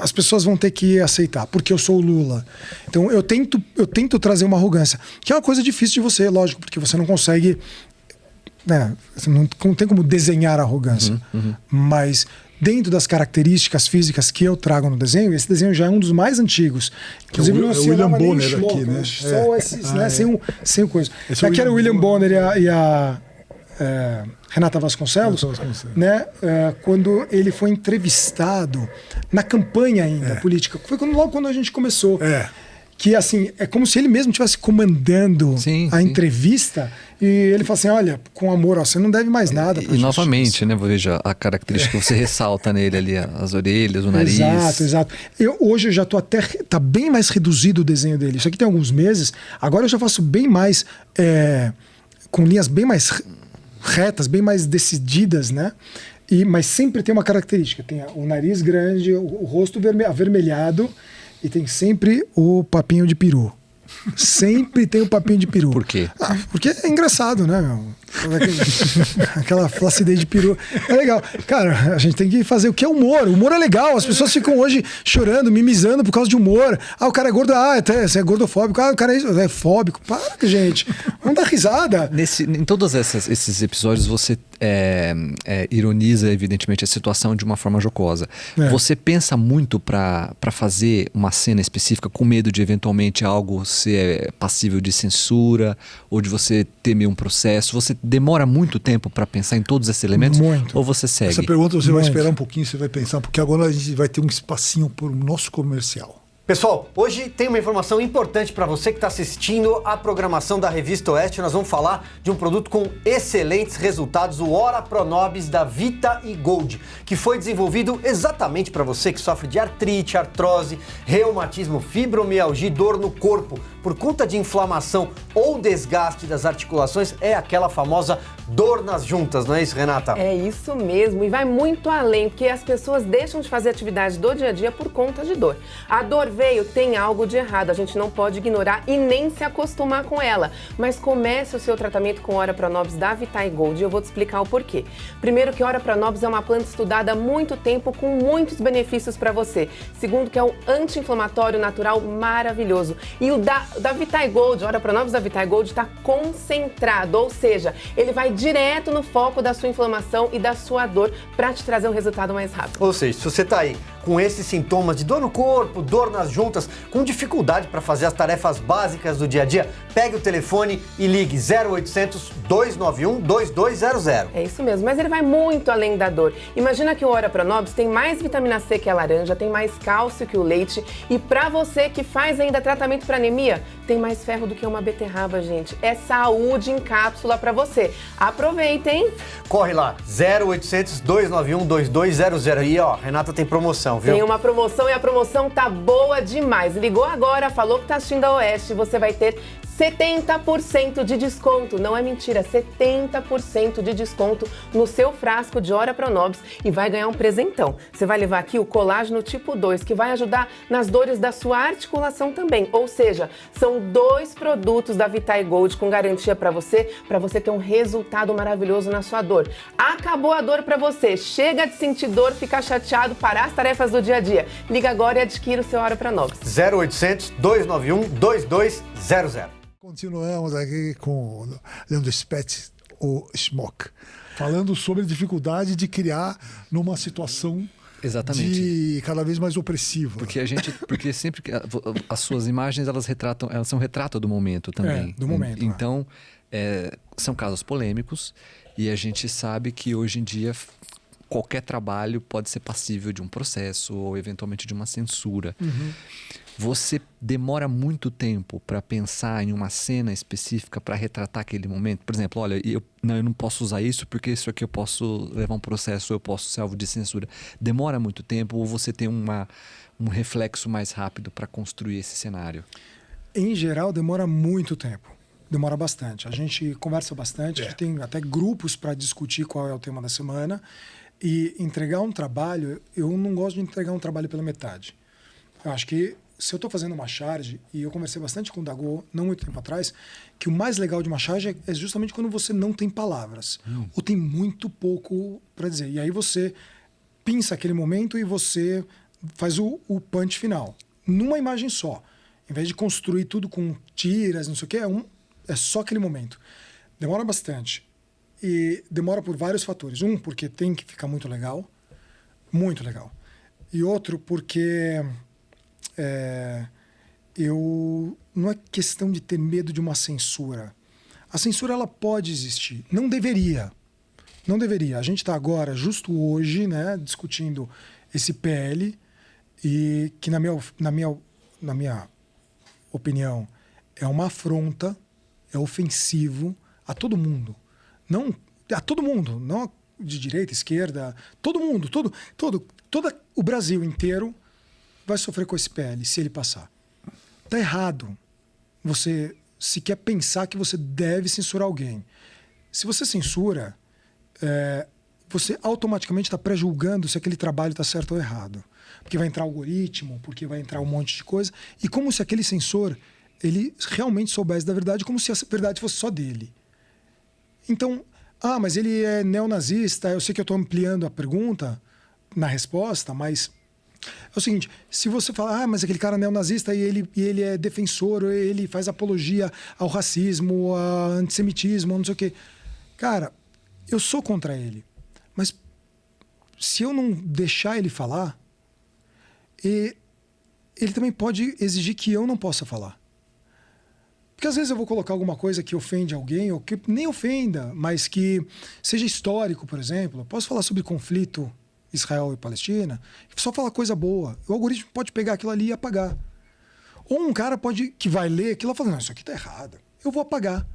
Speaker 3: as pessoas vão ter que aceitar, porque eu sou o Lula. Então eu tento trazer uma arrogância, que é uma coisa difícil de você, lógico, porque você não consegue, né, você não tem como desenhar a arrogância. Mas dentro das características físicas que eu trago no desenho, esse desenho já é um dos mais antigos. Inclusive,
Speaker 1: é o William Bonner aqui, né?
Speaker 3: Só esses, né? Sem coisa. Aqui era o William Bonner e a Renata Vasconcelos, né? Quando ele foi entrevistado na campanha ainda política. Foi logo quando a gente começou. Que assim, é como se ele mesmo estivesse comandando a entrevista e ele fala assim, olha, com amor, ó, você não deve mais nada pra
Speaker 2: E novamente, né, veja a característica que você ressalta nele ali, as orelhas, o nariz.
Speaker 3: Exato. Hoje eu já tô tá bem mais reduzido o desenho dele. Isso aqui tem alguns meses, agora eu já faço bem mais, com linhas bem mais retas, bem mais decididas, né? Mas sempre tem uma característica, tem o nariz grande, o rosto avermelhado, e tem sempre o papinho de peru. Sempre tem o papinho de peru.
Speaker 2: Por quê?
Speaker 3: Porque é engraçado, né, meu? Aquela flacidez de peru. É legal. Cara, a gente tem que fazer o que é humor. O humor é legal. As pessoas ficam hoje chorando, mimizando por causa de humor. O cara é gordo. Você é gordofóbico. O cara é fóbico. Para, gente. Vamos dar risada.
Speaker 2: Em todos esses episódios, você ironiza, evidentemente, a situação de uma forma jocosa. Você pensa muito para fazer uma cena específica com medo de, eventualmente, algo ser passível de censura ou de você temer um processo? Você demora muito tempo para pensar em todos esses elementos?
Speaker 3: Muito.
Speaker 2: Ou você segue?
Speaker 1: Essa pergunta você vai esperar um pouquinho, você vai pensar, porque agora a gente vai ter um espacinho para o nosso comercial.
Speaker 4: Pessoal, hoje tem uma informação importante para você que está assistindo a programação da Revista Oeste. Nós vamos falar de um produto com excelentes resultados, o Ora Pronobis da Vita e Gold, que foi desenvolvido exatamente para você que sofre de artrite, artrose, reumatismo, fibromialgia e dor no corpo por conta de inflamação ou desgaste das articulações. É aquela famosa dor nas juntas, não é isso, Renata?
Speaker 5: É isso mesmo, e vai muito além, porque as pessoas deixam de fazer atividade do dia a dia por conta de dor. A dor veio, tem algo de errado, a gente não pode ignorar e nem se acostumar com ela. Mas comece o seu tratamento com Ora Pronobis da Vita e Gold e eu vou te explicar o porquê. Primeiro que Ora Pronobis é uma planta estudada há muito tempo com muitos benefícios para você. Segundo que é um anti-inflamatório natural maravilhoso. E o da Vita e Gold, Ora Pronobis da Vita e Gold está concentrado, ou seja, ele vai direto no foco da sua inflamação e da sua dor para te trazer um resultado mais rápido.
Speaker 4: Ou seja, se você está aí com esses sintomas de dor no corpo, dor nas juntas, com dificuldade para fazer as tarefas básicas do dia a dia, pegue o telefone e ligue 0800 291 2200.
Speaker 5: É isso mesmo, mas ele vai muito além da dor. Imagina que o Ora Pronobis tem mais vitamina C que a laranja, tem mais cálcio que o leite e para você que faz ainda tratamento para anemia, tem mais ferro do que uma beterraba, gente. É saúde em cápsula para você. Aproveitem!
Speaker 4: Corre lá, 0800 291 2200. E ó, Renata tem promoção, viu?
Speaker 5: Tem uma promoção e a promoção tá boa demais. Ligou agora, falou que tá assistindo a Oeste, você vai ter 70% de desconto, não é mentira, 70% de desconto no seu frasco de Ora Pronobis e vai ganhar um presentão. Você vai levar aqui o colágeno tipo 2, que vai ajudar nas dores da sua articulação também. Ou seja, são 2 produtos da Vita e Gold com garantia para você ter um resultado maravilhoso na sua dor. Acabou a dor para você, chega de sentir dor, ficar chateado, parar as tarefas do dia a dia. Liga agora e adquira o seu Ora Pronobis.
Speaker 4: 0800 291 2200.
Speaker 1: Continuamos aqui com o Leandro Spetz, o Schmock, falando sobre a dificuldade de criar numa situação cada vez mais opressiva.
Speaker 2: Porque sempre que as suas imagens elas são retrato do momento também.
Speaker 3: Do momento.
Speaker 2: Então, são casos polêmicos e a gente sabe que hoje em dia qualquer trabalho pode ser passível de um processo ou eventualmente de uma censura. Você demora muito tempo para pensar em uma cena específica para retratar aquele momento? Por exemplo, olha, eu não posso usar isso porque isso aqui eu posso levar um processo, eu posso ser alvo de censura. Demora muito tempo ou você tem um reflexo mais rápido para construir esse cenário?
Speaker 3: Em geral, demora muito tempo. Demora bastante. A gente conversa bastante, a gente tem até grupos para discutir qual é o tema da semana. E entregar um trabalho, eu não gosto de entregar um trabalho pela metade. Eu acho que se eu estou fazendo uma charge, e eu conversei bastante com o Dagô, não muito tempo atrás, que o mais legal de uma charge é justamente quando você não tem palavras, ou tem muito pouco para dizer. E aí você pinça aquele momento e você faz o punch final, numa imagem só. Em vez de construir tudo com tiras, não sei o que, é só aquele momento. Demora bastante. E demora por vários fatores. Um, porque tem que ficar muito legal. Muito legal. E outro, porque não é questão de ter medo de uma censura. A censura, ela pode existir. Não deveria. Não deveria. A gente está agora, justo hoje, né, discutindo esse PL, e que na minha opinião é uma afronta, é ofensivo a todo mundo. Não a todo mundo, não de direita, esquerda, todo mundo, todo o Brasil inteiro vai sofrer com esse PL se ele passar. Tá errado você sequer pensar que você deve censurar alguém. Se você censura, você automaticamente está pré-julgando se aquele trabalho está certo ou errado. Porque vai entrar algoritmo, porque vai entrar um monte de coisa, e como se aquele censor ele realmente soubesse da verdade, como se a verdade fosse só dele. Então, mas ele é neonazista, eu sei que eu estou ampliando a pergunta na resposta, mas é o seguinte, se você falar, mas aquele cara é neonazista e ele é defensor, ele faz apologia ao racismo, ao antissemitismo, não sei o quê. Cara, eu sou contra ele, mas se eu não deixar ele falar, ele também pode exigir que eu não possa falar. Porque às vezes eu vou colocar alguma coisa que ofende alguém, ou que nem ofenda, mas que seja histórico, por exemplo. Eu posso falar sobre conflito Israel e Palestina, só falar coisa boa. O algoritmo pode pegar aquilo ali e apagar. Ou um cara que vai ler aquilo e falar, não, isso aqui tá errado. Eu vou apagar.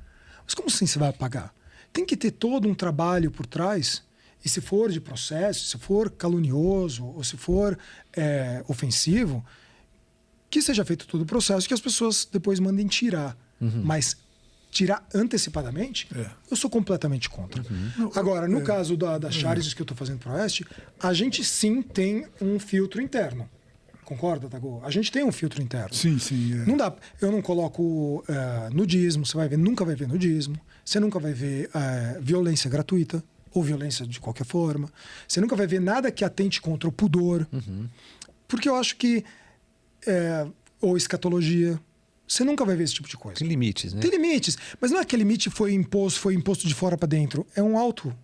Speaker 3: Mas como assim você vai apagar? Tem que ter todo um trabalho por trás, e se for de processo, se for calunioso, ou se for ofensivo, que seja feito todo o processo, que as pessoas depois mandem tirar. Mas tirar antecipadamente, eu sou completamente contra. Agora, no caso das charges que eu estou fazendo para o Oeste, a gente sim tem um filtro interno. Concorda, Dagô? A gente tem um filtro interno.
Speaker 1: Sim.
Speaker 3: Não dá, eu não coloco nudismo, você vai ver, nunca vai ver nudismo, você nunca vai ver violência gratuita, ou violência de qualquer forma. Você nunca vai ver nada que atente contra o pudor. Porque eu acho que... ou escatologia. Você nunca vai ver esse tipo de coisa.
Speaker 2: Tem limites, né?
Speaker 3: Tem limites. Mas não é que limite foi imposto de fora para dentro. É um alto.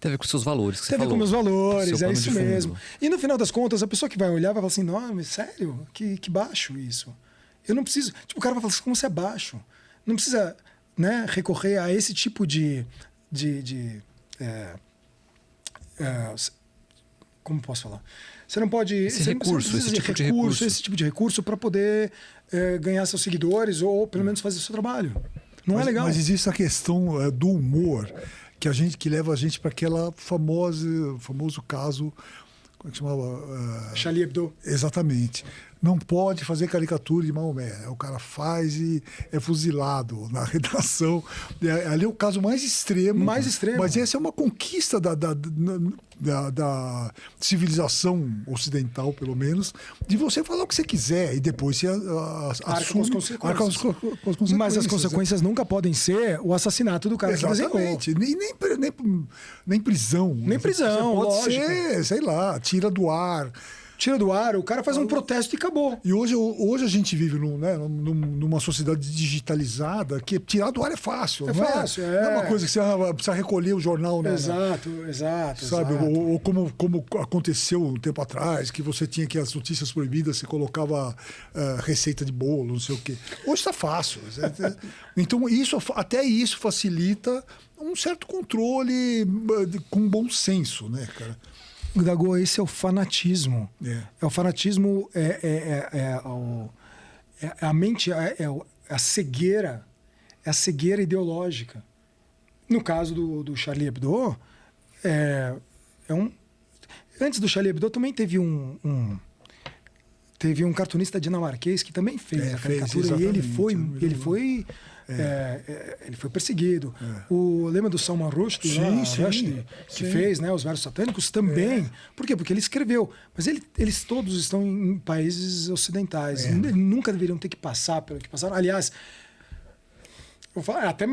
Speaker 2: Tem a ver com os seus valores que você falou.
Speaker 3: Tem a ver com meus valores, é isso
Speaker 2: de fundo.
Speaker 3: mesmo. E no final das contas, a pessoa que vai olhar vai falar assim, não, mas sério? Que baixo isso. Eu não preciso... Tipo, o cara vai falar assim, como você é baixo? Não precisa, né, recorrer a esse tipo de como posso falar? Você não pode...
Speaker 2: Esse
Speaker 3: tipo de recurso para poder ganhar seus seguidores ou pelo menos fazer o seu trabalho. Não é legal.
Speaker 1: Mas existe a questão do humor que leva a gente para aquela famoso caso... Como é que chamava?
Speaker 3: Charlie Hebdo.
Speaker 1: Exatamente. Não pode fazer caricatura de Maomé. O cara faz e é fuzilado na redação. Ali é o caso mais extremo.
Speaker 3: Mais extremo.
Speaker 1: Mas essa é uma conquista da civilização ocidental, pelo menos, de você falar o que você quiser e depois você assume
Speaker 3: com as consequências. Mas as consequências nunca podem ser o assassinato do cara.
Speaker 1: Exatamente. Nem prisão.
Speaker 3: Nem prisão,
Speaker 1: pode
Speaker 3: lógico.
Speaker 1: ser, sei lá, tira do ar.
Speaker 3: Tira do ar, o cara faz um protesto e acabou.
Speaker 1: E hoje a gente vive numa sociedade digitalizada que tirar do ar é fácil.
Speaker 3: É fácil,
Speaker 1: Não é uma coisa que você precisa recolher o jornal, né?
Speaker 3: Exato.
Speaker 1: Sabe? Ou como aconteceu um tempo atrás, que você tinha que as notícias proibidas, você colocava receita de bolo, não sei o quê. Hoje está fácil. Então, até isso facilita um certo controle com bom senso, né, cara?
Speaker 3: Dagô, esse é o fanatismo. É o fanatismo, a mente, a cegueira, é a cegueira ideológica. No caso do Charlie Hebdo, antes do Charlie Hebdo também teve teve um cartunista dinamarquês que também fez a caricatura e ele foi perseguido. Lembra do Salman Rushdie, que fez, né, os versos satânicos também. Por quê? Porque ele escreveu. Mas eles todos estão em países ocidentais. Nunca deveriam ter que passar pelo que passaram. Aliás, eu falo, até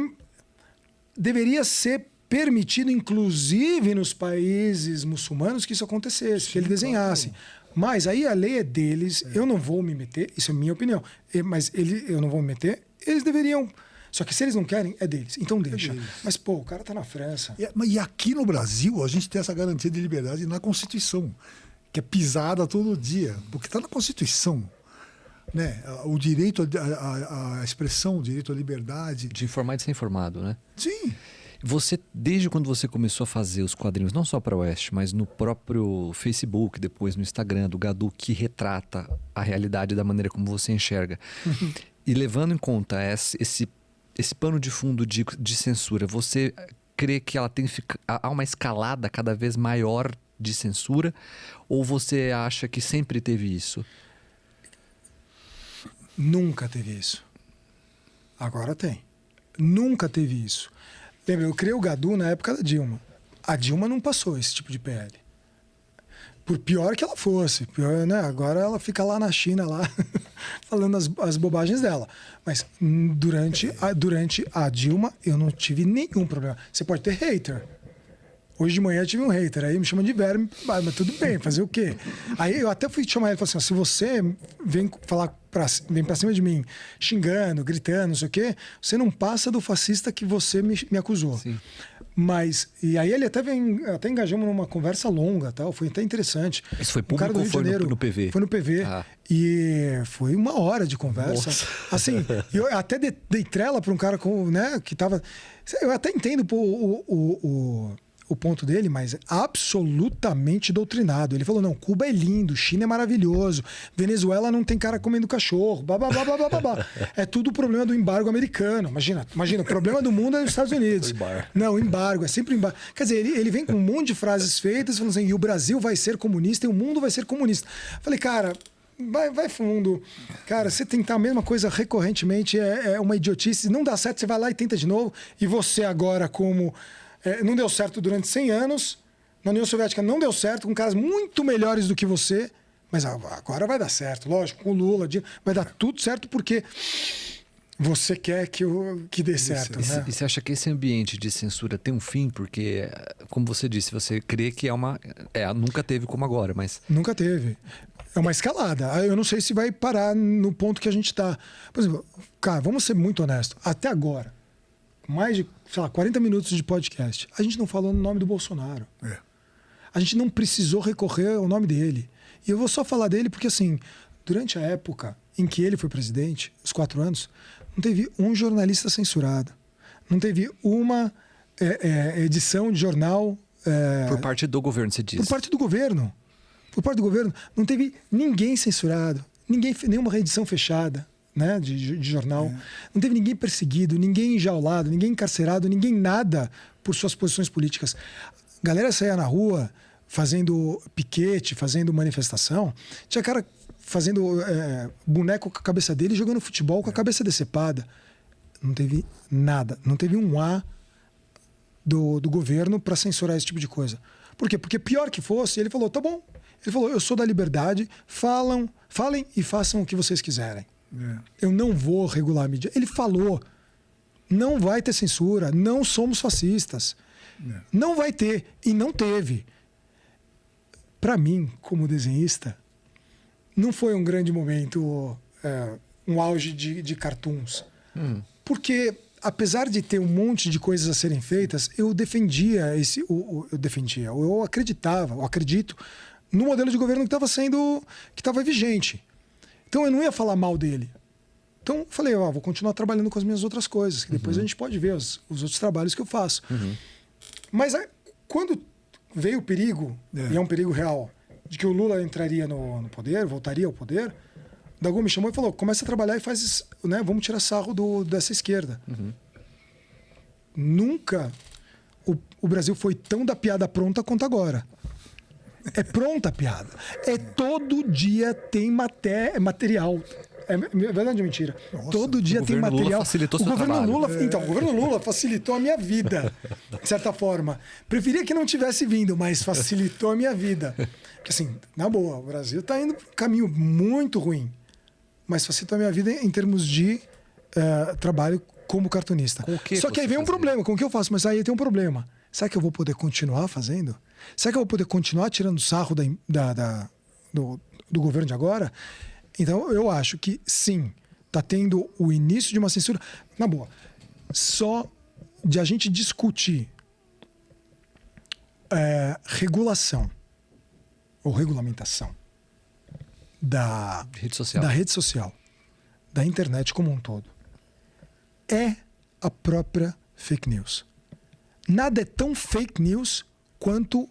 Speaker 3: deveria ser permitido, inclusive nos países muçulmanos, que isso acontecesse, que ele desenhasse. Mas aí a lei é deles, eu não vou me meter, isso é minha opinião, mas eu não vou me meter, eles deveriam. Só que se eles não querem, é deles, então deixa. Mas, pô, o cara tá na França.
Speaker 1: E aqui no Brasil, a gente tem essa garantia de liberdade na Constituição, que é pisada todo dia, porque está na Constituição. Né? O direito à expressão, o direito à liberdade.
Speaker 2: De informar e de ser informado, né?
Speaker 1: Sim.
Speaker 2: Você, desde quando você começou a fazer os quadrinhos, não só para o Oeste, mas no próprio Facebook, depois no Instagram, do Gadu, que retrata a realidade da maneira como você enxerga, e levando em conta esse pano de fundo de censura, você crê que há uma escalada cada vez maior de censura? Ou você acha que sempre teve isso?
Speaker 3: Nunca teve isso. Agora tem. Nunca teve isso. Lembra, eu criei o Gadu na época da Dilma. A Dilma não passou esse tipo de PL. Por pior que ela fosse. Pior, né? Agora ela fica lá na China, lá falando as bobagens dela. Mas durante a Dilma eu não tive nenhum problema. Você pode ter hater. Hoje de manhã eu tive um hater, aí me chama de verme, mas tudo bem, fazer o quê? Aí eu até fui chamar ele e falei assim, se você vem pra cima de mim, xingando, gritando, não sei o quê, você não passa do fascista que você me acusou. Sim. Mas, e aí ele até engajamos numa conversa longa, tal, foi até interessante.
Speaker 2: Isso foi público ou foi no PV?
Speaker 3: Foi no PV. E foi 1 hora de conversa. Nossa. Assim, eu até dei trela para um cara né, que tava... Eu até entendo o ponto dele, mas absolutamente doutrinado. Ele falou, não, Cuba é lindo, China é maravilhoso, Venezuela não tem cara comendo cachorro, babá. É tudo o problema do embargo americano. Imagina, o problema do mundo é nos Estados Unidos. Não, embargo, é sempre embargo. Quer dizer, ele vem com um monte de frases feitas, falando assim, e o Brasil vai ser comunista e o mundo vai ser comunista. Falei, cara... Vai fundo. Cara, você tentar a mesma coisa recorrentemente é uma idiotice. Não dá certo, você vai lá e tenta de novo. E você agora, como... não deu certo durante 100 anos, na União Soviética não deu certo, com caras muito melhores do que você, mas agora vai dar certo. Lógico, com o Lula, vai dar tudo certo porque você quer que dê certo. Né?
Speaker 2: E você acha que esse ambiente de censura tem um fim? Porque, como você disse, você crê que nunca teve como agora, mas...
Speaker 3: Nunca teve. É uma escalada. Eu não sei se vai parar no ponto que a gente está. Por exemplo, cara, vamos ser muito honestos. Até agora, mais de, 40 minutos de podcast, a gente não falou no nome do Bolsonaro. A gente não precisou recorrer ao nome dele. E eu vou só falar dele porque, assim, durante a época em que ele foi presidente, os 4 anos, não teve um jornalista censurado. Não teve uma edição de jornal...
Speaker 2: Por parte do governo, você diz.
Speaker 3: Por parte do governo. Por parte do governo, não teve ninguém censurado, nenhuma reedição fechada, né, de jornal. Não teve ninguém perseguido, ninguém enjaulado, ninguém encarcerado, ninguém nada por suas posições políticas. A galera saía na rua fazendo piquete, fazendo manifestação. Tinha cara fazendo boneco com a cabeça dele, jogando futebol com a cabeça decepada. Não teve nada. Não teve um A do governo para censurar esse tipo de coisa. Por quê? Porque pior que fosse, ele falou, tá bom. Ele falou, eu sou da liberdade, falem e façam o que vocês quiserem. Eu não vou regular a mídia. Ele falou, não vai ter censura, não somos fascistas. Não vai ter, e não teve. Para mim, como desenhista, não foi um grande momento, um auge de cartoons. Porque, apesar de ter um monte de coisas a serem feitas, eu defendia eu acreditava, eu acredito no modelo de governo que estava vigente. Então eu não ia falar mal dele. Então eu falei, vou continuar trabalhando com as minhas outras coisas, que depois a gente pode ver os outros trabalhos que eu faço. Mas quando veio o perigo, e é um perigo real, de que o Lula entraria no poder, voltaria ao poder, o Dagon me chamou e falou, começa a trabalhar e faz, né, vamos tirar sarro dessa esquerda. Nunca o Brasil foi tão da piada pronta quanto agora. É pronta a piada. Todo dia tem material. É verdade ou mentira?
Speaker 2: Nossa,
Speaker 3: todo dia tem material.
Speaker 2: Lula facilitou seu trabalho.
Speaker 3: Então, o governo Lula facilitou a minha vida, de certa forma. Preferia que não tivesse vindo, mas facilitou a minha vida. Porque assim, na boa, o Brasil está indo por um caminho muito ruim, mas facilitou a minha vida em termos de trabalho como cartunista. Só que aí vem um problema, com o que eu faço? Mas aí tem um problema. Será que eu vou poder continuar fazendo? Será que eu vou poder continuar tirando sarro do governo de agora? Então, eu acho que, sim, está tendo o início de uma censura. Na boa, só de a gente discutir regulação ou regulamentação da rede social, da internet como um todo, é a própria fake news. Nada é tão fake news quanto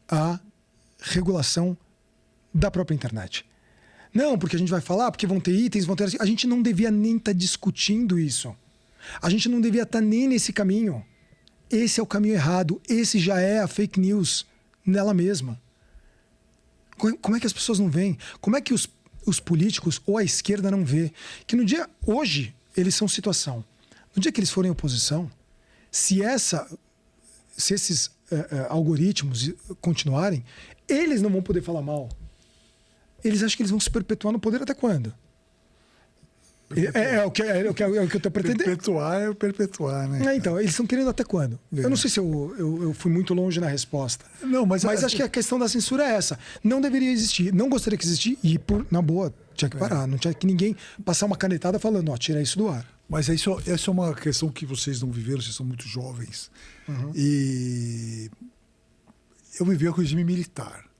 Speaker 3: a regulação da própria internet. Não, porque a gente vai falar, porque vão ter itens, vão ter... A gente não devia nem estar discutindo isso. A gente não devia estar nem nesse caminho. Esse é o caminho errado. Esse já é a fake news nela mesma. Como é que as pessoas não veem? Como é que os políticos ou a esquerda não vê? Que no dia... Hoje, eles são situação. No dia que eles forem oposição, se esses algoritmos continuarem, eles não vão poder falar mal. Eles acham que eles vão se perpetuar no poder até quando? É o que eu estou pretendendo.
Speaker 1: Perpetuar, né?
Speaker 3: Então, eles estão querendo até quando? Eu não sei se eu fui muito longe na resposta.
Speaker 1: Não, mas
Speaker 3: acho que a questão da censura é essa. Não deveria existir. Não gostaria que existisse e, na boa, tinha que parar. Não tinha que ninguém passar uma canetada falando, ó, tira isso do ar.
Speaker 1: Mas essa é uma questão que vocês não viveram, vocês são muito jovens. Uhum. E eu vivi o regime militar.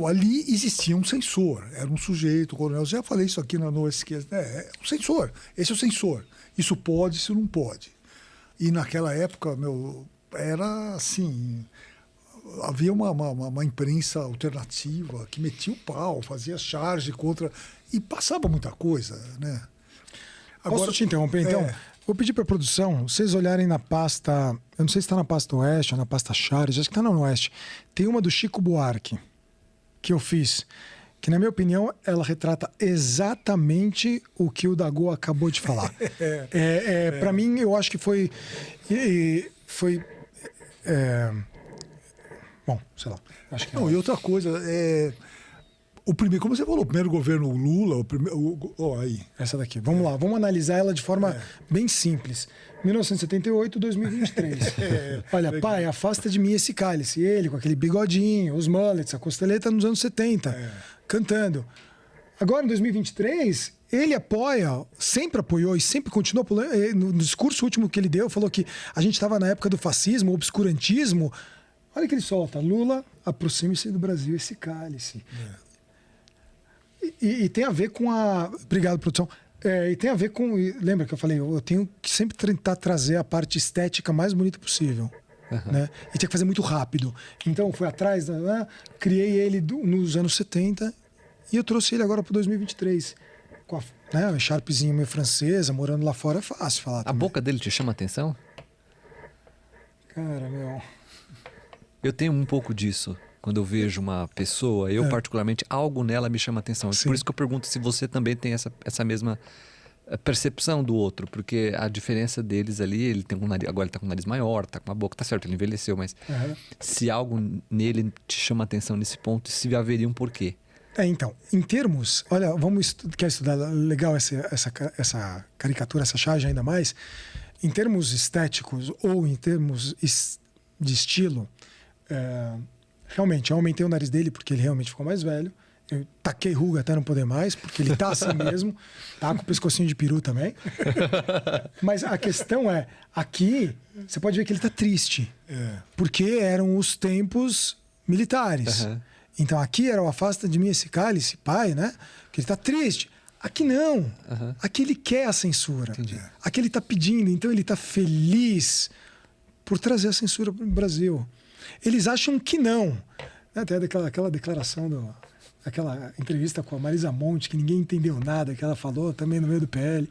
Speaker 1: Ali existia um censor, era um sujeito, coronel. Eu já falei isso aqui no esquerda. É um censor, esse é o censor. Isso pode, isso não pode. E naquela época, era assim. Havia uma imprensa alternativa que metia o pau, fazia charge contra. E passava muita coisa, né?
Speaker 3: Agora, posso te interromper, então? Vou pedir para a produção, vocês olharem na pasta. Eu não sei se está na pasta Oeste ou na pasta Chaves, acho que está na Oeste. Tem uma do Chico Buarque que eu fiz, que na minha opinião ela retrata exatamente o que o Dago acabou de falar. Para mim, eu acho que foi bom, sei lá. Acho que
Speaker 1: não, e outra coisa, o primeiro, como você falou, o primeiro governo Lula, aí.
Speaker 3: Essa daqui. Vamos lá, vamos analisar ela de forma bem simples. 1978, 2023. Olha, pai, afasta de mim esse cálice. Ele com aquele bigodinho, os mullets, a costeleta nos anos 70, cantando. Agora, em 2023, ele apoia, sempre apoiou e sempre continua apoiando. No discurso último que ele deu, falou que a gente estava na época do fascismo, obscurantismo. Olha que ele solta. Lula, aproxime-se do Brasil esse cálice. E tem a ver com a... Obrigado, produção. E tem a ver com... Lembra que eu falei? Eu tenho que sempre tentar trazer a parte estética mais bonita possível. Uhum. Né? E tinha que fazer muito rápido. Então, fui atrás, criei ele nos anos 70 e eu trouxe ele agora para 2023. Com a Sharpzinha meio francesa, morando lá fora, é fácil falar também.
Speaker 2: A boca dele te chama atenção?
Speaker 3: Cara,
Speaker 2: eu tenho um pouco disso. Quando eu vejo uma pessoa, eu particularmente, algo nela me chama atenção. Sim. Por isso que eu pergunto se você também tem essa mesma percepção do outro. Porque a diferença deles ali, ele tem um nariz, agora ele está com o nariz maior, está com uma boca, tá certo, ele envelheceu, mas se algo nele te chama atenção nesse ponto, se haveria um porquê.
Speaker 3: Então, em termos... Olha, quer estudar legal essa caricatura, essa charge ainda mais? Em termos estéticos ou em termos de estilo... Realmente, eu aumentei o nariz dele porque ele realmente ficou mais velho. Eu taquei ruga até não poder mais, porque ele tá assim mesmo. Tá com o pescocinho de peru também. Mas a questão é, aqui, você pode ver que ele tá triste. Porque eram os tempos militares. Uhum. Então aqui era o afasta de mim esse cálice, pai, né? Que ele tá triste. Aqui não. Uhum. Aqui ele quer a censura. Entendi. Aqui ele tá pedindo, então ele tá feliz por trazer a censura para o Brasil. Eles acham que não. Até aquela declaração, aquela entrevista com a Marisa Monte, que ninguém entendeu nada, que ela falou também no meio do PL.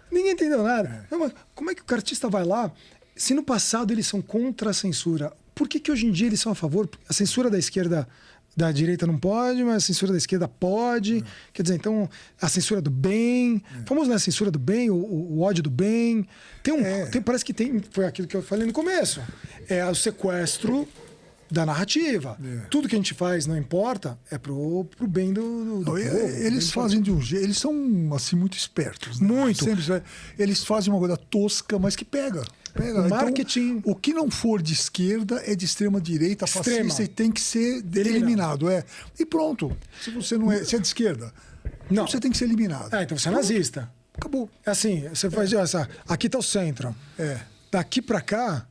Speaker 3: Ninguém entendeu nada. Não, mas como é que o cartista vai lá, se no passado eles são contra a censura? por que hoje em dia eles são a favor? A censura da esquerda, da direita não pode, mas a censura da esquerda pode. Quer dizer, então, a censura do bem. Famoso, né? A censura do bem, o ódio do bem. Parece que tem. Foi aquilo que eu falei no começo. É o sequestro da narrativa. Tudo que a gente faz, não importa, é pro bem do povo.
Speaker 1: Eles fazem de um jeito. Eles são assim muito espertos. Né?
Speaker 3: Muito.
Speaker 1: Eles fazem uma coisa tosca, mas que pega.
Speaker 3: O marketing.
Speaker 1: Então, o que não for de esquerda é de extrema direita, fascista, e tem que ser eliminado. E pronto. Se você não é, se é de esquerda,
Speaker 3: não.
Speaker 1: Você tem que ser eliminado.
Speaker 3: Então você é nazista.
Speaker 1: Acabou.
Speaker 3: É assim, você faz essa. Aqui tá o centro. Daqui pra cá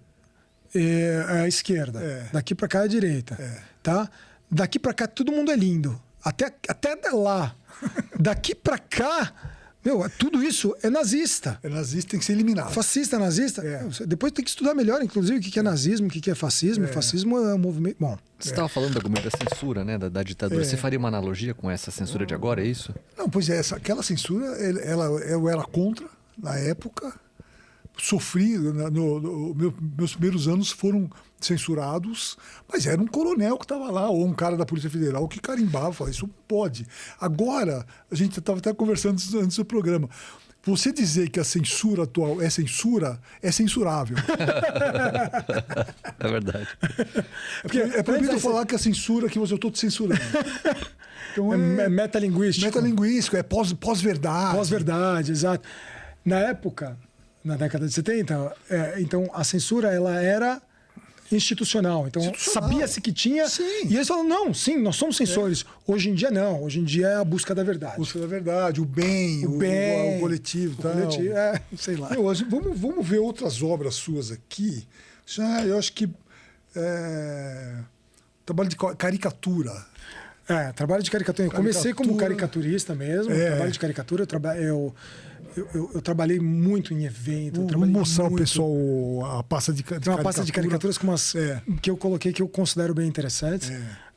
Speaker 3: é a esquerda. Daqui pra cá é a direita. Tá? Daqui pra cá todo mundo é lindo. Até lá. Daqui pra cá. Tudo isso é nazista.
Speaker 1: É nazista, tem que ser eliminado.
Speaker 3: Fascista, nazista. Depois tem que estudar melhor, inclusive, o que é nazismo, o que é fascismo. Fascismo é um movimento. Bom.
Speaker 2: Você estava falando da censura, né? Da ditadura. Você faria uma analogia com essa censura de agora, é isso?
Speaker 1: Não, pois é, aquela censura, eu era contra na época. Sofri, meus primeiros anos foram censurados, mas era um coronel que estava lá, ou um cara da Polícia Federal que carimbava, falava, isso pode. Agora, a gente estava até conversando antes do programa, você dizer que a censura atual é censura, é censurável.
Speaker 2: É verdade.
Speaker 1: É proibido falar que a censura que eu estou te censurando. Então
Speaker 3: é metalinguístico.
Speaker 1: Metalinguístico, é pós-verdade.
Speaker 3: Pós-verdade, exato. Na época, na década de 70, então a censura ela era institucional. Então sabia-se que tinha. Sim. E eles falam, não, sim, nós somos censores. Hoje em dia não. Hoje em dia é a busca da verdade.
Speaker 1: Busca da verdade, o bem, o coletivo.
Speaker 3: Sei lá.
Speaker 1: Vamos ver outras obras suas aqui. Eu acho que trabalho de caricatura.
Speaker 3: Trabalho de caricatura. Eu comecei como caricaturista mesmo. Trabalho de caricatura. Eu trabalhei muito em evento.
Speaker 1: Vamos mostrar ao pessoal a pasta de
Speaker 3: caricaturas. Uma pasta de caricaturas com umas que eu coloquei que eu considero bem interessantes.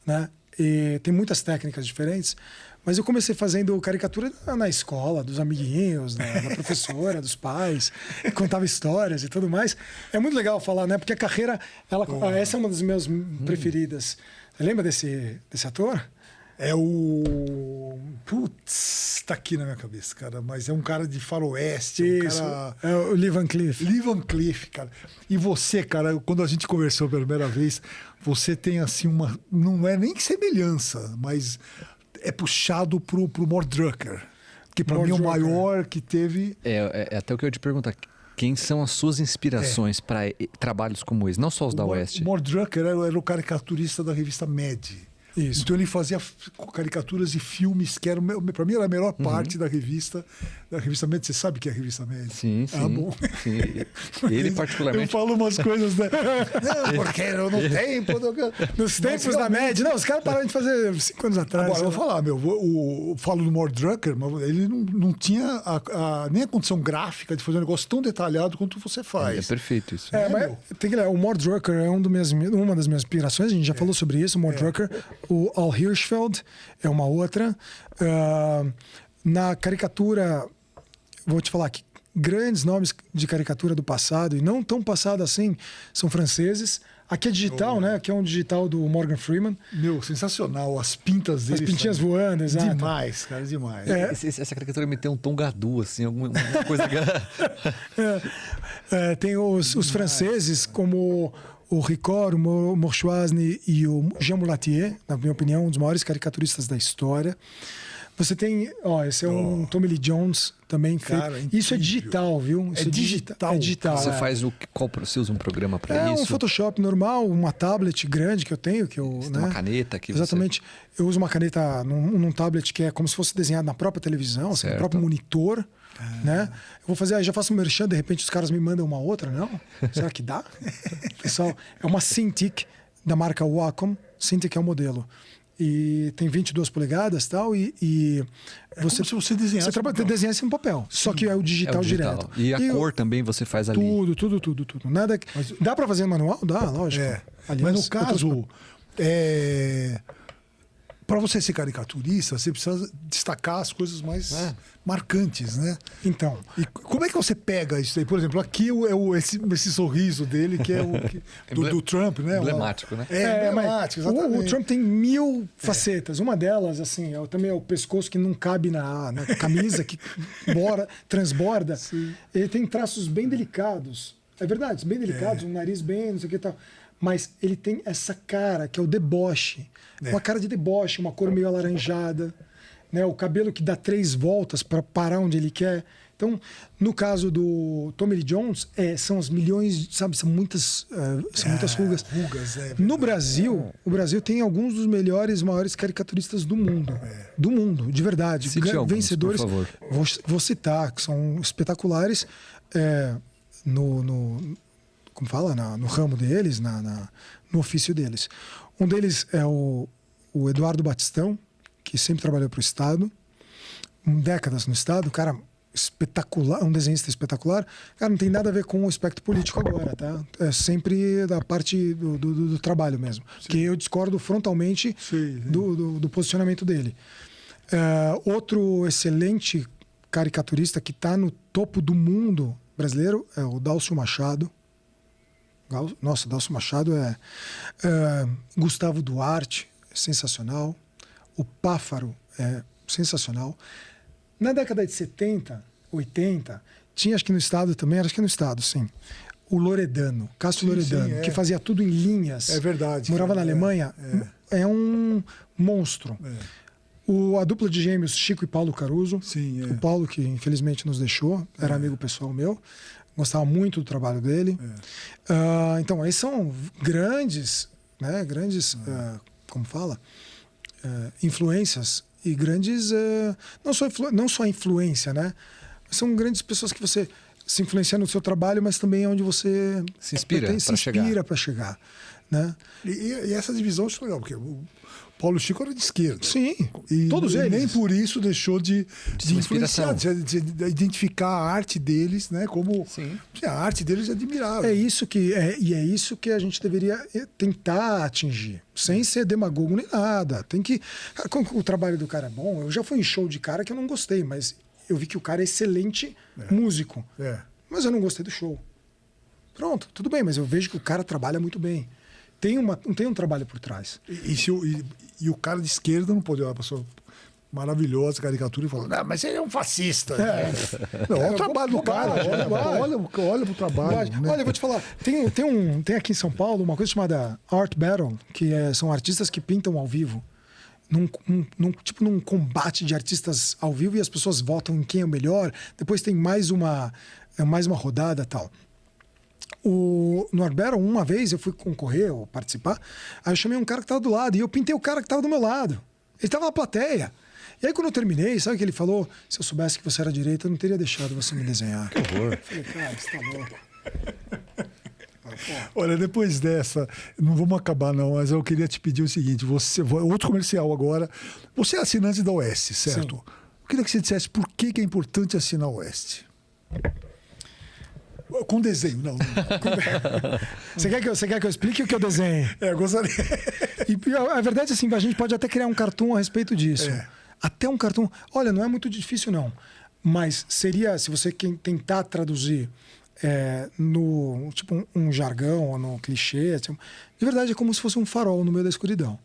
Speaker 3: Né? E tem muitas técnicas diferentes. Mas eu comecei fazendo caricatura na escola, dos amiguinhos, da professora, dos pais. Contava histórias e tudo mais. É muito legal falar, né? Porque a carreira... essa é uma das minhas preferidas. Você lembra desse ator?
Speaker 1: É o... Putz, tá aqui na minha cabeça, cara. Mas é um cara de faroeste.
Speaker 3: Isso, é o Lee Van Cleef.
Speaker 1: Lee Van Cleef, cara. E você, cara, quando a gente conversou pela primeira vez, você tem assim uma... Não é nem semelhança, mas é puxado pro Mort Drucker. Que pra mim é o maior que teve...
Speaker 2: É até o que eu ia te perguntar. Quem são as suas inspirações para trabalhos como esse? Não só os da Oeste.
Speaker 1: O Mort Drucker era o caricaturista da revista Mad.
Speaker 3: Isso.
Speaker 1: Então ele fazia caricaturas e filmes que eram, para mim, era a melhor parte da revista Mad. Você sabe que é a revista Mad?
Speaker 2: Sim, sim.
Speaker 1: Bom.
Speaker 2: Sim. Ele particularmente.
Speaker 1: Eu falo umas coisas, né? Não, porque eu não tempo.
Speaker 3: Nos tempos da Mad. Não, os caras pararam de fazer 5 anos atrás.
Speaker 1: Agora, eu vou falar, eu falo do Mort Drucker, mas ele não tinha nem a condição gráfica de fazer um negócio tão detalhado quanto você faz.
Speaker 2: É perfeito isso.
Speaker 3: Mas tem que o Mort Drucker é uma das minhas inspirações, a gente já falou sobre isso, o Mort Drucker. O Al Hirschfeld é uma outra. Na caricatura, vou te falar que grandes nomes de caricatura do passado, e não tão passado assim, são franceses. Aqui é digital, né? Aqui é um digital do Morgan Freeman.
Speaker 1: Sensacional. As pintas dele.
Speaker 3: As pintinhas voando, exato.
Speaker 1: Demais, cara, demais.
Speaker 2: Essa caricatura me tem um tom gadu, assim, alguma coisa...
Speaker 3: tem os franceses, como o Ricord, o Morchoisny e o Jean Moulatier, na minha opinião, um dos maiores caricaturistas da história. Você tem, esse é um Tommy Lee Jones também feito. Cara, isso é digital, viu? Isso
Speaker 1: é digital.
Speaker 3: É digital.
Speaker 2: Você faz você usa um programa para isso?
Speaker 3: É um Photoshop normal, uma tablet grande que eu tenho, que eu,
Speaker 2: né? Uma caneta aqui.
Speaker 3: Exatamente. Eu uso uma caneta num tablet que é como se fosse desenhado na própria televisão, assim, no próprio monitor. Né? Eu vou fazer, já faço um merchan, de repente os caras me mandam uma outra, não? Será que dá? Pessoal, é uma Cintiq da marca Wacom. Cintiq é o modelo. E tem 22 polegadas e tal, e
Speaker 1: você, como se você
Speaker 3: desenhasse no papel. Sim. Só que é o digital direto.
Speaker 2: E a cor também você faz ali?
Speaker 3: Tudo. Nada. Dá para fazer manual? Dá, lógico.
Speaker 1: Aliás, mas no caso, para você ser caricaturista, você precisa destacar as coisas mais marcantes, né?
Speaker 3: Então.
Speaker 1: E como é que você pega isso aí? Por exemplo, aqui esse sorriso dele, que é do Trump, né?
Speaker 2: Emblemático, né?
Speaker 1: Emblemático, exatamente.
Speaker 3: O Trump tem 1000 facetas. Uma delas, assim, também é o pescoço que não cabe na camisa, que transborda.
Speaker 1: Sim.
Speaker 3: Ele tem traços bem delicados. É verdade, bem delicados, um nariz bem, não sei o que e tal. Mas ele tem essa cara, que é o deboche. Uma cara de deboche, uma cor meio alaranjada. Né? O cabelo que dá 3 voltas para parar onde ele quer. Então, no caso do Tommy Lee Jones, são os milhões, sabe? São muitas rugas. No Brasil, o Brasil tem alguns dos maiores caricaturistas do mundo. Do mundo, de verdade.
Speaker 2: Cite alguns,
Speaker 3: vencedores.
Speaker 2: por favor.
Speaker 3: Vou citar, que são espetaculares. Como fala? No ramo deles, no ofício deles. Um deles é o Eduardo Batistão, que sempre trabalhou para o Estado, décadas no Estado, cara espetacular, um desenhista espetacular. Cara, não tem nada a ver com o aspecto político agora, tá? É sempre da parte do trabalho mesmo. Sim. Que eu discordo frontalmente do posicionamento dele. Outro excelente caricaturista que está no topo do mundo brasileiro é o Dálcio Machado. Nossa, Dálcio Machado Gustavo Duarte, sensacional. O Páfaro é sensacional. Na década de 70, 80, tinha, acho que no Estado também, acho que no Estado, sim, o Loredano, Cássio Loredano, que fazia tudo em linhas.
Speaker 1: É verdade.
Speaker 3: Morava na Alemanha. É um monstro. A dupla de gêmeos, Chico e Paulo Caruso.
Speaker 1: Sim,
Speaker 3: o Paulo, que infelizmente nos deixou, era amigo pessoal meu. Gostava muito do trabalho dele. Então, esses são grandes, né? Como fala? Influências e grandes... não só influência, né? São grandes pessoas que você se influencia no seu trabalho, mas também é onde você
Speaker 2: se inspira
Speaker 3: para chegar. Né?
Speaker 1: E essa divisão é legal, porque o Paulo Chico era de esquerda.
Speaker 3: Sim,
Speaker 1: e
Speaker 3: todos eles.
Speaker 1: Nem por isso deixou de influenciar, de identificar a arte deles, né? Como a arte deles é admirável.
Speaker 3: É isso que a gente deveria tentar atingir, sem ser demagogo nem nada. O trabalho do cara é bom. Eu já fui em show de cara que eu não gostei, mas eu vi que o cara é excelente músico. Mas eu não gostei do show. Pronto, tudo bem, mas eu vejo que o cara trabalha muito bem. Tem um trabalho por trás.
Speaker 1: E o cara de esquerda não pode olhar para sua maravilhosa caricatura e falar, mas ele é um fascista. Olha o trabalho do cara. Olha pro trabalho.
Speaker 3: Olha, eu vou te falar, tem aqui em São Paulo uma coisa chamada Art Battle, que são artistas que pintam ao vivo. Num combate de artistas ao vivo, e as pessoas votam em quem é o melhor. Depois tem mais uma rodada e tal. No Art Battle, uma vez eu fui concorrer ou participar, aí eu chamei um cara que estava do lado e eu pintei o cara que estava do meu lado. Ele estava na plateia. E aí quando eu terminei, sabe o que ele falou? Se eu soubesse que você era direita, eu não teria deixado você me desenhar.
Speaker 2: Que horror.
Speaker 3: Eu falei, cara, você tá louco.
Speaker 1: Olha, depois dessa, não vamos acabar não, mas eu queria te pedir o seguinte, outro comercial agora, você é assinante da Oeste, certo?
Speaker 3: Sim.
Speaker 1: Eu queria que você dissesse por que é importante assinar a Oeste. Com desenho, não.
Speaker 3: Você quer que eu explique o que eu desenho?
Speaker 1: Eu gostaria.
Speaker 3: E a verdade é assim, a gente pode até criar um cartoon a respeito disso. Até um cartoon. Olha, não é muito difícil, não. Mas seria, se você tentar traduzir tipo um jargão ou no clichê, assim, de verdade é como se fosse um farol no meio da escuridão.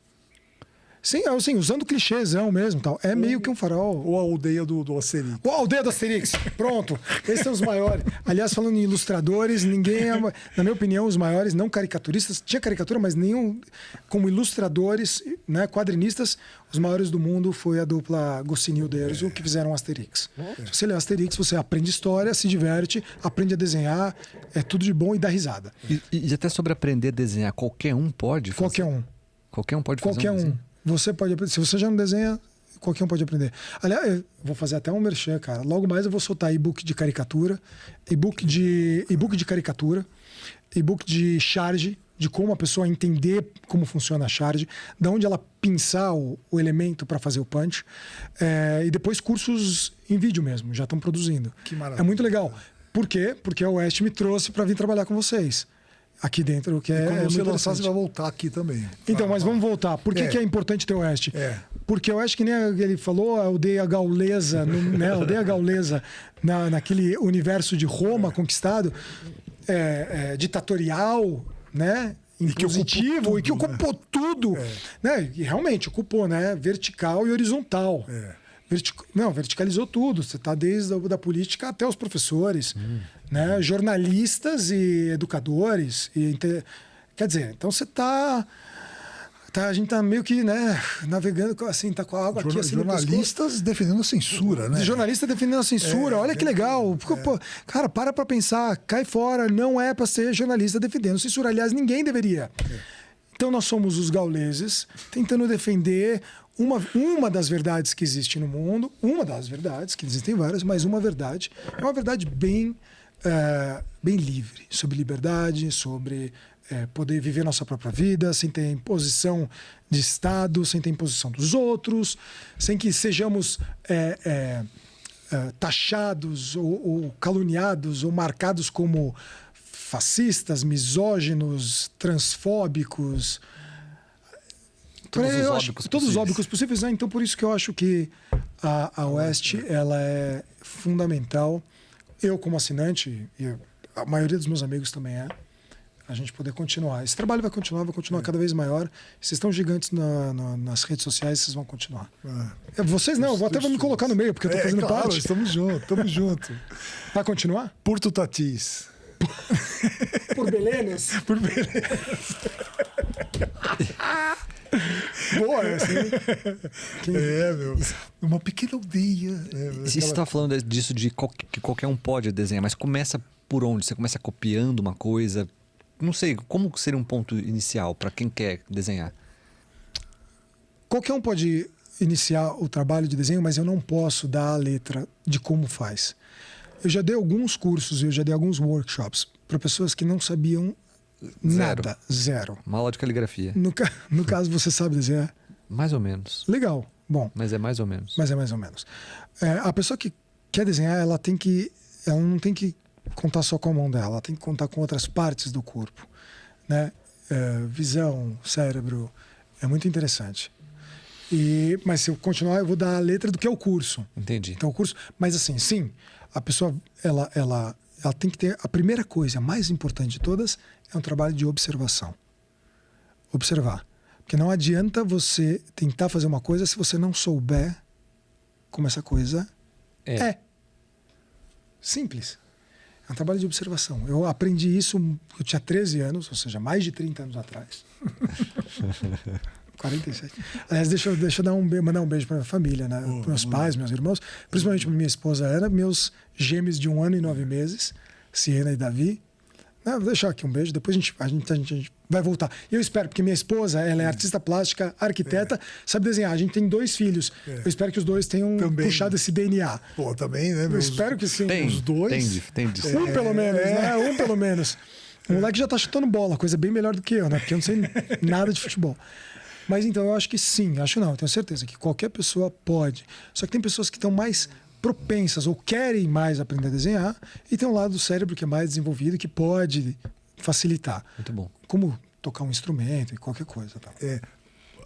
Speaker 3: Sim, assim, usando clichêzão mesmo, tal. É meio que um farol.
Speaker 1: Ou a aldeia do Asterix.
Speaker 3: Ou a aldeia do Asterix. Pronto. Esses são os maiores. Aliás, falando em ilustradores, ninguém é, na minha opinião, os maiores, não caricaturistas. Tinha caricatura, mas nenhum. Como ilustradores, né, quadrinistas, os maiores do mundo foi a dupla Goscinny e Uderzo, que fizeram Asterix. Se você lê Asterix, você aprende história, se diverte, aprende a desenhar, é tudo de bom e dá risada.
Speaker 2: E até sobre aprender a desenhar, qualquer um pode fazer?
Speaker 3: Qualquer um.
Speaker 2: Qualquer um pode fazer
Speaker 3: Qualquer um. Você pode aprender. Se você já não desenha, qualquer um pode aprender. Aliás, eu vou fazer até um merchan, cara. Logo mais eu vou soltar e-book de caricatura, e-book de caricatura, e-book de charge, de como a pessoa entender como funciona a charge, de onde ela pinçar o elemento para fazer o punch. E depois cursos em vídeo mesmo, já estão produzindo.
Speaker 1: Que maravilha.
Speaker 3: É muito legal. Por quê? Porque a Oeste me trouxe para vir trabalhar com vocês. aqui dentro, que é
Speaker 1: Quando você
Speaker 3: muito
Speaker 1: lançar,
Speaker 3: interessante.
Speaker 1: você vai voltar aqui também.
Speaker 3: Então, mas vamos voltar. Por que, que é importante ter o Oeste? Porque o Oeste, que nem ele falou, a aldeia gaulesa, né? A aldeia gaulesa naquele universo de Roma conquistado, ditatorial, né? Impositivo, e que ocupou tudo. Né? E realmente ocupou, né? Vertical e horizontal. Verticalizou tudo. Você está desde da política até os professores, né? Jornalistas e educadores. Quer dizer, então você está... a gente tá meio que, né, navegando, assim, tá com a água aqui, assim,
Speaker 1: jornalistas defendendo a censura, né?
Speaker 3: Jornalista defendendo a censura, olha que legal. Pô, cara, para pensar, cai fora, não é para ser jornalista defendendo censura. Aliás, ninguém deveria. Então nós somos os gauleses tentando defender uma das verdades que existe no mundo, uma das verdades, que existem várias, mas uma verdade. É uma verdade bem livre, sobre liberdade, sobre poder viver nossa própria vida, sem ter imposição de Estado, sem ter imposição dos outros, sem que sejamos taxados ou caluniados ou marcados como fascistas, misóginos, transfóbicos. Todos os óbicos possíveis, né? Então por isso que eu acho que a Oeste ela é fundamental. Eu como assinante, e a maioria dos meus amigos também a gente poder continuar. Esse trabalho vai continuar cada vez maior. Vocês estão gigantes nas redes sociais, vocês vão continuar. Vocês não, vou me colocar no meio, porque eu estou fazendo parte.
Speaker 1: Estamos juntos.
Speaker 3: Vai continuar?
Speaker 1: Porto Tatis.
Speaker 3: Por Belenos?
Speaker 1: Por Belenos.
Speaker 3: Boa essa, hein?
Speaker 1: Meu. Uma pequena aldeia.
Speaker 2: Você está falando disso de que qualquer um pode desenhar, mas começa por onde? Você começa copiando uma coisa? Não sei, como seria um ponto inicial para quem quer desenhar?
Speaker 3: Qualquer um pode iniciar o trabalho de desenho, mas eu não posso dar a letra de como faz. Eu já dei alguns cursos, eu já dei alguns workshops para pessoas que não sabiam nada, zero.
Speaker 2: Uma aula de caligrafia.
Speaker 3: No caso, você sabe desenhar?
Speaker 2: Mais ou menos.
Speaker 3: Legal, bom.
Speaker 2: Mas é mais ou menos.
Speaker 3: A pessoa que quer desenhar, ela não tem que contar só com a mão dela, ela tem que contar com outras partes do corpo, né? Visão, cérebro, é muito interessante. Mas se eu continuar, eu vou dar a letra do que é o curso.
Speaker 2: Entendi.
Speaker 3: Então, o curso, mas assim, sim, a pessoa, ela tem que ter a primeira coisa, a mais importante de todas, é um trabalho de observação. Observar. Porque não adianta você tentar fazer uma coisa se você não souber como essa coisa é. Simples. É um trabalho de observação. Eu aprendi isso, eu tinha 13 anos, ou seja, mais de 30 anos atrás. 47. Aliás, deixa eu mandar um beijo para minha família, né? Para meus pais, meus irmãos, principalmente para minha esposa Ana, meus gêmeos de 1 ano e 9 meses, Siena e Davi. Vou deixar aqui um beijo, depois a gente vai voltar. E eu espero, porque minha esposa, ela é artista plástica, arquiteta, sabe desenhar. A gente tem 2 filhos. Eu espero que os 2 tenham puxado esse DNA.
Speaker 1: Pô, também, né?
Speaker 3: Eu espero que sim.
Speaker 2: Tem,
Speaker 3: os 2.
Speaker 2: Tem de ser.
Speaker 3: Pelo menos, né? Um pelo menos. O moleque já tá chutando bola, coisa bem melhor do que eu, né? Porque eu não sei nada de futebol. Mas então eu acho que sim, eu tenho certeza que qualquer pessoa pode. Só que tem pessoas que estão mais propensas ou querem mais aprender a desenhar e tem um lado do cérebro que é mais desenvolvido que pode facilitar.
Speaker 2: Muito bom.
Speaker 3: Como tocar um instrumento e qualquer coisa. Tá?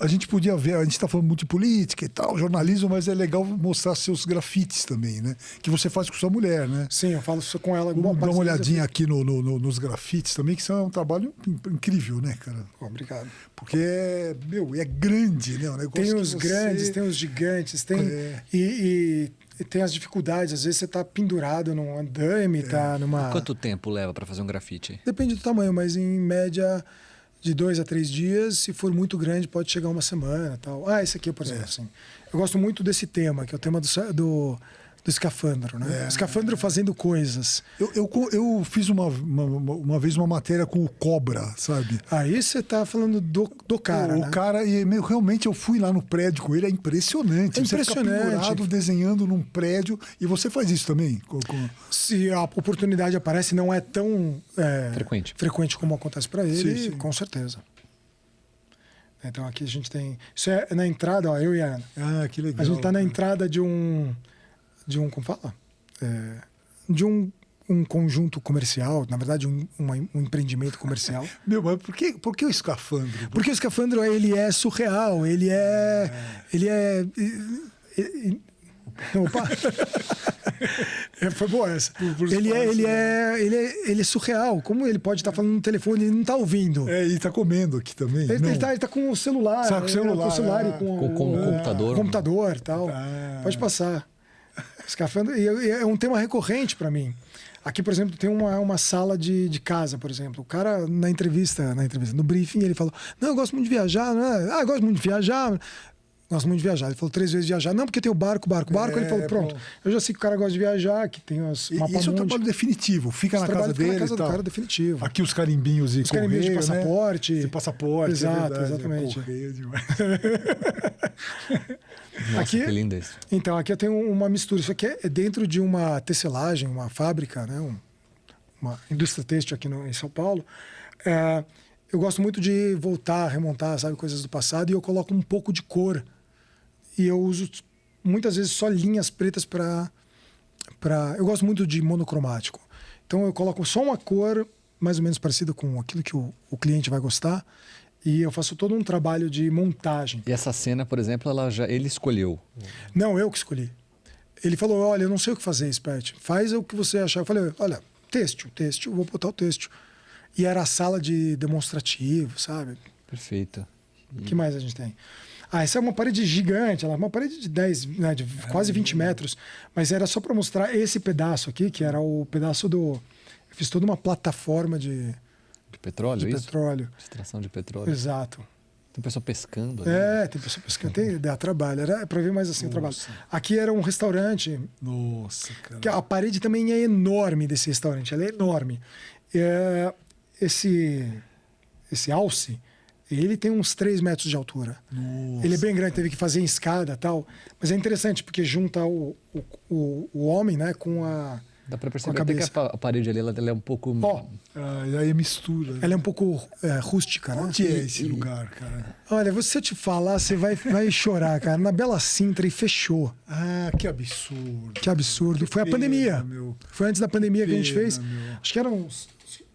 Speaker 1: A gente podia ver, a gente está falando muito de política e tal, jornalismo, mas é legal mostrar seus grafites também, né? Que você faz com sua mulher, né?
Speaker 3: Sim, eu falo isso com ela.
Speaker 1: Dá uma olhadinha aqui nos grafites também, que são um trabalho incrível, né, cara?
Speaker 3: Obrigado.
Speaker 1: Porque é grande, né?
Speaker 3: Tem os grandes, tem os gigantes, tem e tem as dificuldades. Às vezes você está pendurado num andame, tá numa...
Speaker 2: Quanto tempo leva para fazer um grafite?
Speaker 3: Depende do tamanho, mas em média de 2 a 3 dias. Se for muito grande, pode chegar 1 semana e tal. Esse aqui, por exemplo, assim. Eu gosto muito desse tema, que é o tema do escafandro, né? Escafandro fazendo coisas.
Speaker 1: Eu fiz uma vez uma matéria com o Cobra, sabe?
Speaker 3: Aí você tá falando do cara,
Speaker 1: O cara, e realmente eu fui lá no prédio com ele, é impressionante. Você fica pendurado, desenhando num prédio, e você faz isso também?
Speaker 3: Se a oportunidade aparece, não é tão frequente como acontece para ele, com certeza. Então aqui a gente tem... Isso é na entrada, ó, eu e a Ana.
Speaker 1: Que legal.
Speaker 3: A gente tá na entrada de um como fala? De um um conjunto comercial, na verdade um empreendimento comercial.
Speaker 1: Meu, mas por que o escafandro?
Speaker 3: Porque o escafandro, ele é surreal, ele é... Opa! Foi boa essa. Ele é surreal. Como ele pode estar falando no telefone e não está ouvindo?
Speaker 1: Ele está comendo aqui também.
Speaker 3: Ele tá com o celular.
Speaker 1: Com o celular,
Speaker 3: e com
Speaker 2: o computador.
Speaker 3: Computador e tal. Pode passar. Escafandro é um tema recorrente para mim. Aqui, por exemplo, tem uma sala de casa, por exemplo. O cara, na entrevista, no briefing, ele falou: não, eu gosto muito de viajar. Eu gosto muito de viajar. Gosto muito de viajar. Ele falou 3 vezes viajar. Não, porque tem o barco. Ele falou, pronto. Eu já sei que o cara gosta de viajar, que tem os mapas.
Speaker 1: Isso é um trabalho definitivo. Fica na casa dele.
Speaker 3: Na casa do cara, definitivo.
Speaker 1: Aqui os carimbinhos e
Speaker 3: os carimbinhos de passaporte.
Speaker 1: Né? De passaporte.
Speaker 3: Exato, exatamente.
Speaker 1: Correio demais.
Speaker 2: Nossa,
Speaker 3: aqui,
Speaker 2: que lindo isso.
Speaker 3: Então, aqui eu tenho uma mistura. Isso aqui é dentro de uma tecelagem, uma fábrica, né? Uma indústria têxtil aqui em São Paulo. Eu gosto muito de voltar, remontar, sabe, coisas do passado, e eu coloco um pouco de cor. E eu uso muitas vezes só linhas pretas para. Eu gosto muito de monocromático. Então eu coloco só uma cor mais ou menos parecida com aquilo que o cliente vai gostar. E eu faço todo um trabalho de montagem.
Speaker 2: E essa cena, por exemplo, ele escolheu?
Speaker 3: Não, eu que escolhi. Ele falou: olha, eu não sei o que fazer, Spert. Faz o que você achar. Eu falei: olha, têxtil, vou botar o têxtil. E era a sala de demonstrativo, sabe?
Speaker 2: Perfeito.
Speaker 3: O que mais a gente tem? Essa é uma parede gigante, ela é uma parede de 10, né, de quase 20 metros, mas era só para mostrar esse pedaço aqui, que era o pedaço do... Eu fiz toda uma plataforma de
Speaker 2: petróleo,
Speaker 3: de
Speaker 2: isso?
Speaker 3: petróleo.
Speaker 2: Extração de petróleo.
Speaker 3: Exato.
Speaker 2: Tem pessoa pescando. Ali.
Speaker 3: Tem pessoa pescando, dá trabalho, era para ver mais assim o trabalho. Aqui era um restaurante.
Speaker 1: Nossa, cara.
Speaker 3: Que a parede também é enorme desse restaurante, ela é enorme. Esse alce, ele tem uns 3 metros de altura.
Speaker 1: Nossa.
Speaker 3: Ele é bem grande, teve que fazer em escada e tal. Mas é interessante, porque junta o homem, né, com a
Speaker 2: Dá pra
Speaker 3: com
Speaker 2: perceber
Speaker 3: a
Speaker 2: até
Speaker 3: cabeça.
Speaker 2: que a parede ali ela é um pouco...
Speaker 1: E aí mistura.
Speaker 3: Ela é um pouco rústica, né?
Speaker 1: Onde é esse lugar, cara?
Speaker 3: Olha, se eu te falar, você vai chorar, cara. Na Bela Sintra e fechou.
Speaker 1: Ah, que absurdo.
Speaker 3: Que absurdo. Foi a
Speaker 1: pena,
Speaker 3: pandemia.
Speaker 1: meu.
Speaker 3: Foi antes da pandemia que a gente fez.
Speaker 1: Meu.
Speaker 3: Acho que eram uns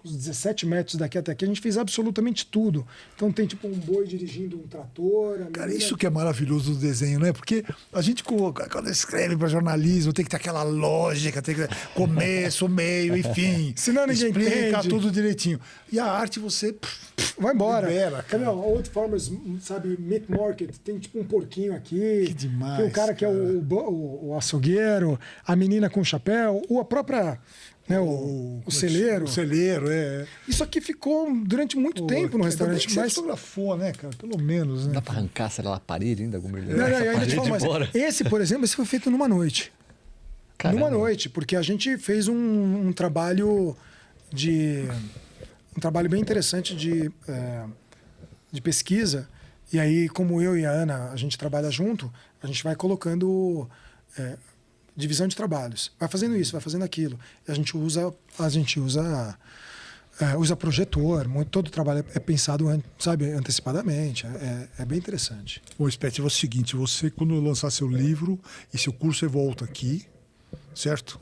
Speaker 3: 17 metros daqui até aqui. A gente fez absolutamente tudo. Então tem tipo um boi dirigindo um trator.
Speaker 1: Cara, isso que é maravilhoso do desenho, né? Porque a gente, quando escreve para jornalismo, tem que ter aquela lógica, tem que ter começo, meio e fim.
Speaker 3: Senão ninguém
Speaker 1: explica
Speaker 3: entende.
Speaker 1: tudo direitinho. E a arte você
Speaker 3: vai embora.
Speaker 1: Libera,
Speaker 3: cara. Old Farmers, sabe, Meat Market, tem tipo um porquinho aqui.
Speaker 1: Que demais.
Speaker 3: Tem o cara que é o açougueiro, a menina com o chapéu, ou a própria... Né, o celeiro.
Speaker 1: O celeiro,
Speaker 3: Isso aqui ficou durante muito tempo no restaurante.
Speaker 1: Você fotografou, né, cara? Pelo menos, né?
Speaker 2: Dá pra arrancar, sei lá, a parede ainda?
Speaker 3: Não, eu ainda te falo mais. Esse, por exemplo, esse foi feito numa noite.
Speaker 2: Caramba.
Speaker 3: Numa noite, porque a gente fez um trabalho bem interessante de pesquisa. E aí, como eu e a Ana, a gente trabalha junto, a gente vai colocando... divisão de trabalhos. Vai fazendo isso, vai fazendo aquilo. E a gente usa projetor, todo o trabalho é pensado, sabe, antecipadamente. É bem interessante.
Speaker 1: Bom, Spert, é o seguinte, você quando lançar seu livro e seu curso, você volta aqui, certo?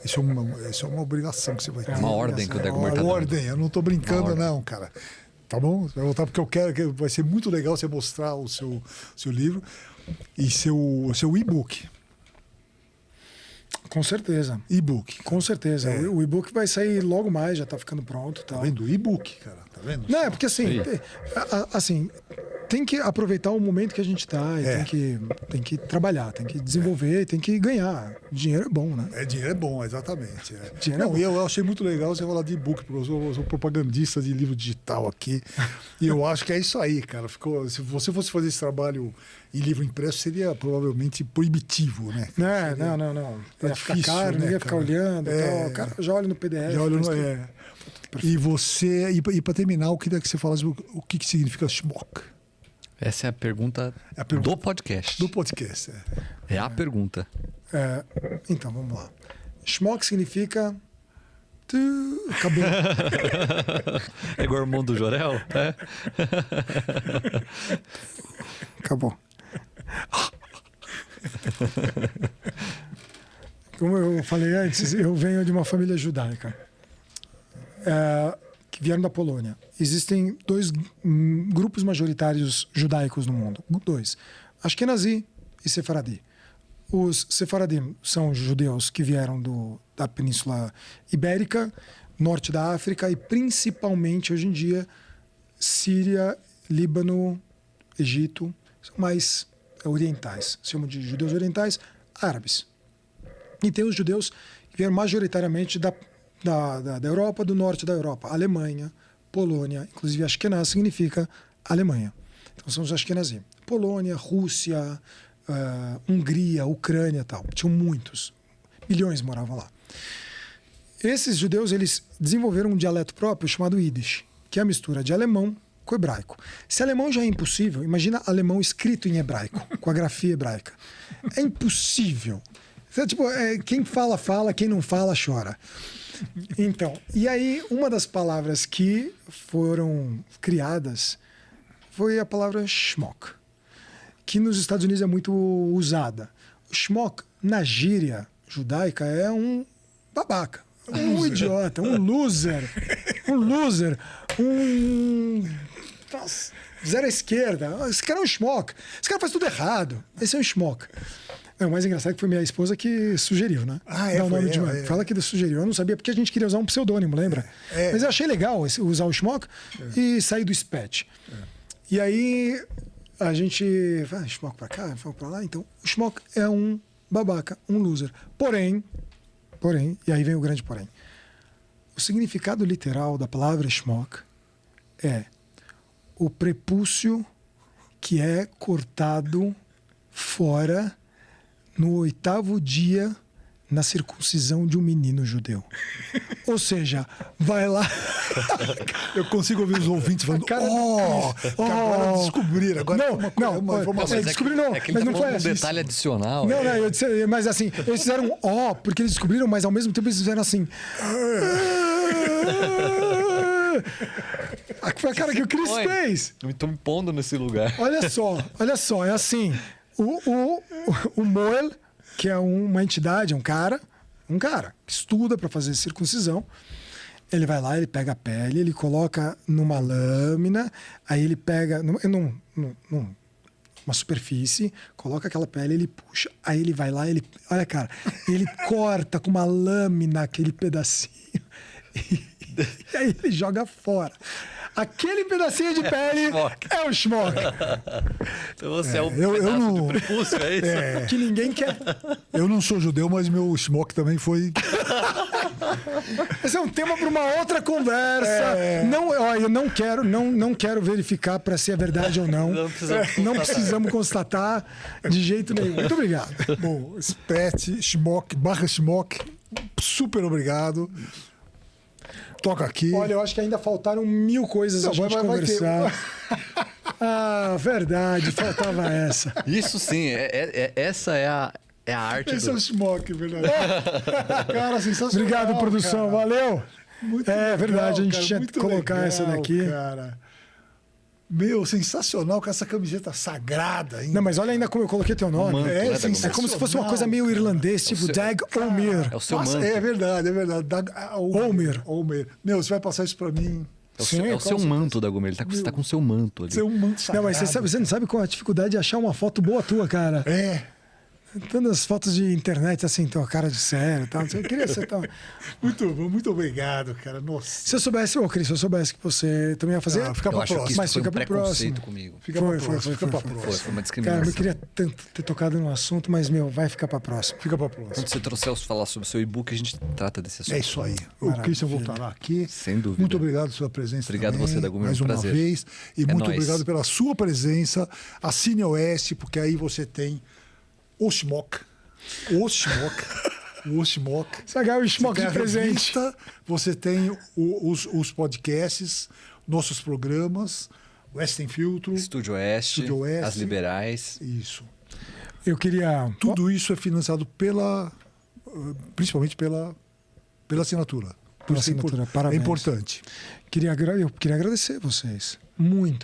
Speaker 1: Isso é uma obrigação que você vai ter.
Speaker 2: É uma ordem que o Degomar tá
Speaker 1: dando.
Speaker 2: Uma
Speaker 1: ordem, eu não tô brincando não, cara. Tá bom? Você vai voltar porque eu quero, que vai ser muito legal você mostrar o seu livro e seu e-book.
Speaker 3: Com certeza.
Speaker 1: E-book.
Speaker 3: Com certeza. O e-book vai sair logo mais, já está ficando pronto.
Speaker 1: Tá vendo? E-book, cara. Tá vendo?
Speaker 3: Não, é porque assim, tem que aproveitar o momento que a gente está e tem que trabalhar, tem que desenvolver, tem que ganhar. Dinheiro é bom, né?
Speaker 1: Dinheiro é bom, exatamente.
Speaker 3: Dinheiro é bom.
Speaker 1: E eu achei muito legal você falar de e-book, porque eu sou propagandista de livro digital aqui. E eu acho que é isso aí, cara. Se você fosse fazer esse trabalho em livro impresso, seria provavelmente proibitivo, né?
Speaker 3: Não. Ia ficar caro,
Speaker 1: né,
Speaker 3: ninguém ia ficar olhando. O cara já olha no PDF.
Speaker 1: Já olha E você, e para terminar, eu queria que você falasse o que significa schmuck.
Speaker 2: Essa é a pergunta, do podcast.
Speaker 1: Do podcast,
Speaker 2: É a pergunta.
Speaker 3: Então, vamos lá. Schmuck significa... Acabou.
Speaker 2: É igual o irmão do Jorel?
Speaker 3: Acabou. como eu falei antes, eu venho de uma família judaica que vieram da Polônia. Existem 2 grupos majoritários judaicos no mundo. 2. Ashkenazi e Sefaradi. Os Sefaradim são judeus que vieram da Península Ibérica, norte da África e principalmente, hoje em dia, Síria, Líbano, Egito. São mais orientais. Se chamam de judeus orientais, árabes. E tem os judeus que vieram majoritariamente da Europa, do norte da Europa. Alemanha, Polônia, inclusive Ashkenaz significa Alemanha. Então são os Ashkenazim. Polônia, Rússia, Hungria, Ucrânia e tal. Tinham muitos. Milhões moravam lá. Esses judeus, eles desenvolveram um dialeto próprio chamado Yiddish, que é a mistura de alemão com hebraico. Se alemão já é impossível, imagina alemão escrito em hebraico, com a grafia hebraica. É impossível. Então, tipo, quem fala, fala, quem não fala, chora. Então, e aí uma das palavras que foram criadas foi a palavra schmock, que nos Estados Unidos é muito usada. O schmock, na gíria judaica, é um babaca, um idiota, um loser, nossa, zero à esquerda. Esse cara é um schmock. Esse cara faz tudo errado. Esse é um schmock. O mais engraçado é que foi minha esposa que sugeriu, né? Dá o nome de mãe. Fala que sugeriu. Eu não sabia porque a gente queria usar um pseudônimo, lembra? Mas eu achei legal usar o schmock e sair do SPET. E aí a gente... schmock pra cá, schmock pra lá. Então, o schmock é um babaca, um loser. Porém, e aí vem o grande porém. O significado literal da palavra schmock é o prepúcio que é cortado fora no 8º dia na circuncisão de um menino judeu. Ou seja, vai lá...
Speaker 1: Eu consigo ouvir os ouvintes falando, agora descobriram. Agora
Speaker 3: descobriram,
Speaker 2: é que
Speaker 3: mas
Speaker 2: ele
Speaker 3: não
Speaker 2: tá
Speaker 3: foi
Speaker 2: um
Speaker 3: assim.
Speaker 2: detalhe adicional.
Speaker 3: Não, eu disse, mas assim, eles fizeram porque eles descobriram, mas ao mesmo tempo eles fizeram assim... Foi a cara que o Chris fez.
Speaker 2: Eu estou me pondo nesse lugar.
Speaker 3: Olha só, é assim... O Moel, que é uma entidade, um cara que estuda para fazer circuncisão, ele vai lá, ele pega a pele, ele coloca numa lâmina, aí ele pega numa superfície, coloca aquela pele, ele puxa, aí ele vai lá, olha cara, ele corta com uma lâmina aquele pedacinho e aí ele joga fora. Aquele pedacinho de pele é o schmock.
Speaker 2: Então você é um pedaço de prepúcio, é isso?
Speaker 3: Que ninguém quer.
Speaker 1: Eu não sou judeu, mas meu schmock também foi...
Speaker 3: Esse é um tema para uma outra conversa. Eu não quero verificar para se é verdade ou não. Não precisamos constatar de jeito nenhum. Muito obrigado.
Speaker 1: Bom, SPET, schmock, /schmock, super obrigado. Toca aqui.
Speaker 3: Olha, eu acho que ainda faltaram 1000 coisas a gente conversar. Verdade, faltava essa.
Speaker 2: Isso sim, essa é a arte.
Speaker 1: Esse é o schmock, verdade. Cara, sensacional.
Speaker 3: Obrigado, produção,
Speaker 1: cara.
Speaker 3: Valeu.
Speaker 1: Muito
Speaker 3: verdade,
Speaker 1: legal,
Speaker 3: a gente
Speaker 1: cara,
Speaker 3: tinha que colocar
Speaker 1: legal,
Speaker 3: essa daqui.
Speaker 1: Cara. Meu, sensacional com essa camiseta sagrada ainda.
Speaker 3: Não, mas olha ainda como eu coloquei teu nome.
Speaker 2: Manto, né,
Speaker 3: é como se fosse uma coisa meio irlandês, tipo Dag Omir.
Speaker 2: É o seu
Speaker 1: Nossa,
Speaker 2: manto.
Speaker 1: é verdade. Dag
Speaker 3: Omir.
Speaker 1: Meu, você vai passar isso pra mim.
Speaker 2: É o seu manto da Gourmet. Você tá com o seu manto ali.
Speaker 1: Você é um manto sagrado.
Speaker 3: Não, mas você não sabe qual é a dificuldade de achar uma foto boa tua, cara. Tantas fotos de internet assim, tua cara de sério e tal. Eu queria ser tão...
Speaker 1: Muito obrigado, cara. Nossa.
Speaker 3: Se eu soubesse, se eu soubesse que você também ia fazer,
Speaker 1: fica pra próxima.
Speaker 3: Mas fica pra próxima.
Speaker 2: Comigo.
Speaker 1: Fica pra próxima.
Speaker 2: Foi uma discriminação.
Speaker 3: Cara, eu queria tanto ter tocado no assunto, mas, vai ficar pra próxima.
Speaker 1: Fica pra próxima.
Speaker 2: Quando você trouxer falar sobre o seu e-book, a gente trata desse assunto.
Speaker 1: É isso aí. O Christian voltará aqui.
Speaker 2: Sem dúvida.
Speaker 1: Muito obrigado pela sua presença.
Speaker 2: Obrigado
Speaker 1: também,
Speaker 2: você, da Gourmet.
Speaker 1: mais uma
Speaker 2: prazer.
Speaker 1: vez. E muito
Speaker 2: nóis.
Speaker 1: obrigado pela sua presença. Assine a Oeste, porque aí você tem o schmock. O schmock.
Speaker 3: Você ganha o schmock de presente.
Speaker 1: Revista, você tem os podcasts, nossos programas, Oeste Sem Filtro.
Speaker 2: Estúdio Oeste, As Liberais.
Speaker 1: Isso.
Speaker 3: Eu queria...
Speaker 1: Tudo isso é financiado principalmente pela assinatura.
Speaker 3: Pela assinatura, parabéns.
Speaker 1: É importante.
Speaker 3: Eu queria agradecer vocês.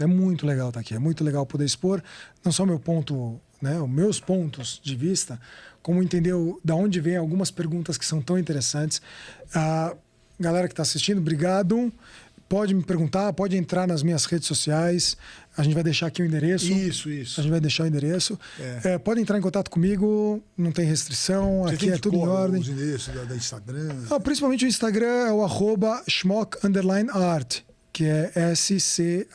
Speaker 3: É muito legal estar aqui. É muito legal poder expor não só meu ponto né, os meus pontos de vista, como entender da onde vem algumas perguntas que são tão interessantes. Galera que está assistindo, obrigado. Pode me perguntar, pode entrar nas minhas redes sociais. A gente vai deixar aqui o endereço.
Speaker 1: Isso.
Speaker 3: A gente vai deixar o endereço. Pode entrar em contato comigo, não tem restrição.
Speaker 1: Você
Speaker 3: aqui é tudo em ordem.
Speaker 1: Os endereços da Instagram.
Speaker 3: Principalmente o Instagram é o @schmock_art, que é SCHMOCK_ART.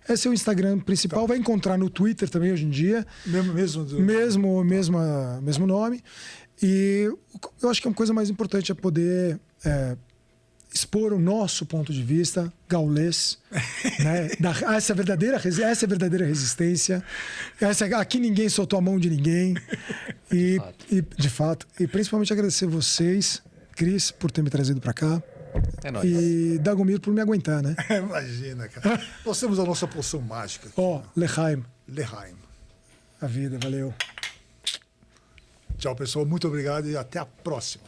Speaker 3: Esse é o Instagram principal. Vai encontrar no Twitter também hoje em dia. Mesmo nome. E eu acho que a coisa mais importante é poder expor o nosso ponto de vista gaulês, né? Essa é a verdadeira resistência. Aqui ninguém soltou a mão de ninguém. De fato. E principalmente agradecer vocês, Cris, por ter me trazido para cá.
Speaker 2: É nóis.
Speaker 3: E Dagomir por me aguentar, né?
Speaker 1: Imagina, cara. Nós temos a nossa poção mágica.
Speaker 3: L'Chaim.
Speaker 1: L'Chaim.
Speaker 3: A vida, valeu.
Speaker 1: Tchau, pessoal. Muito obrigado e até a próxima.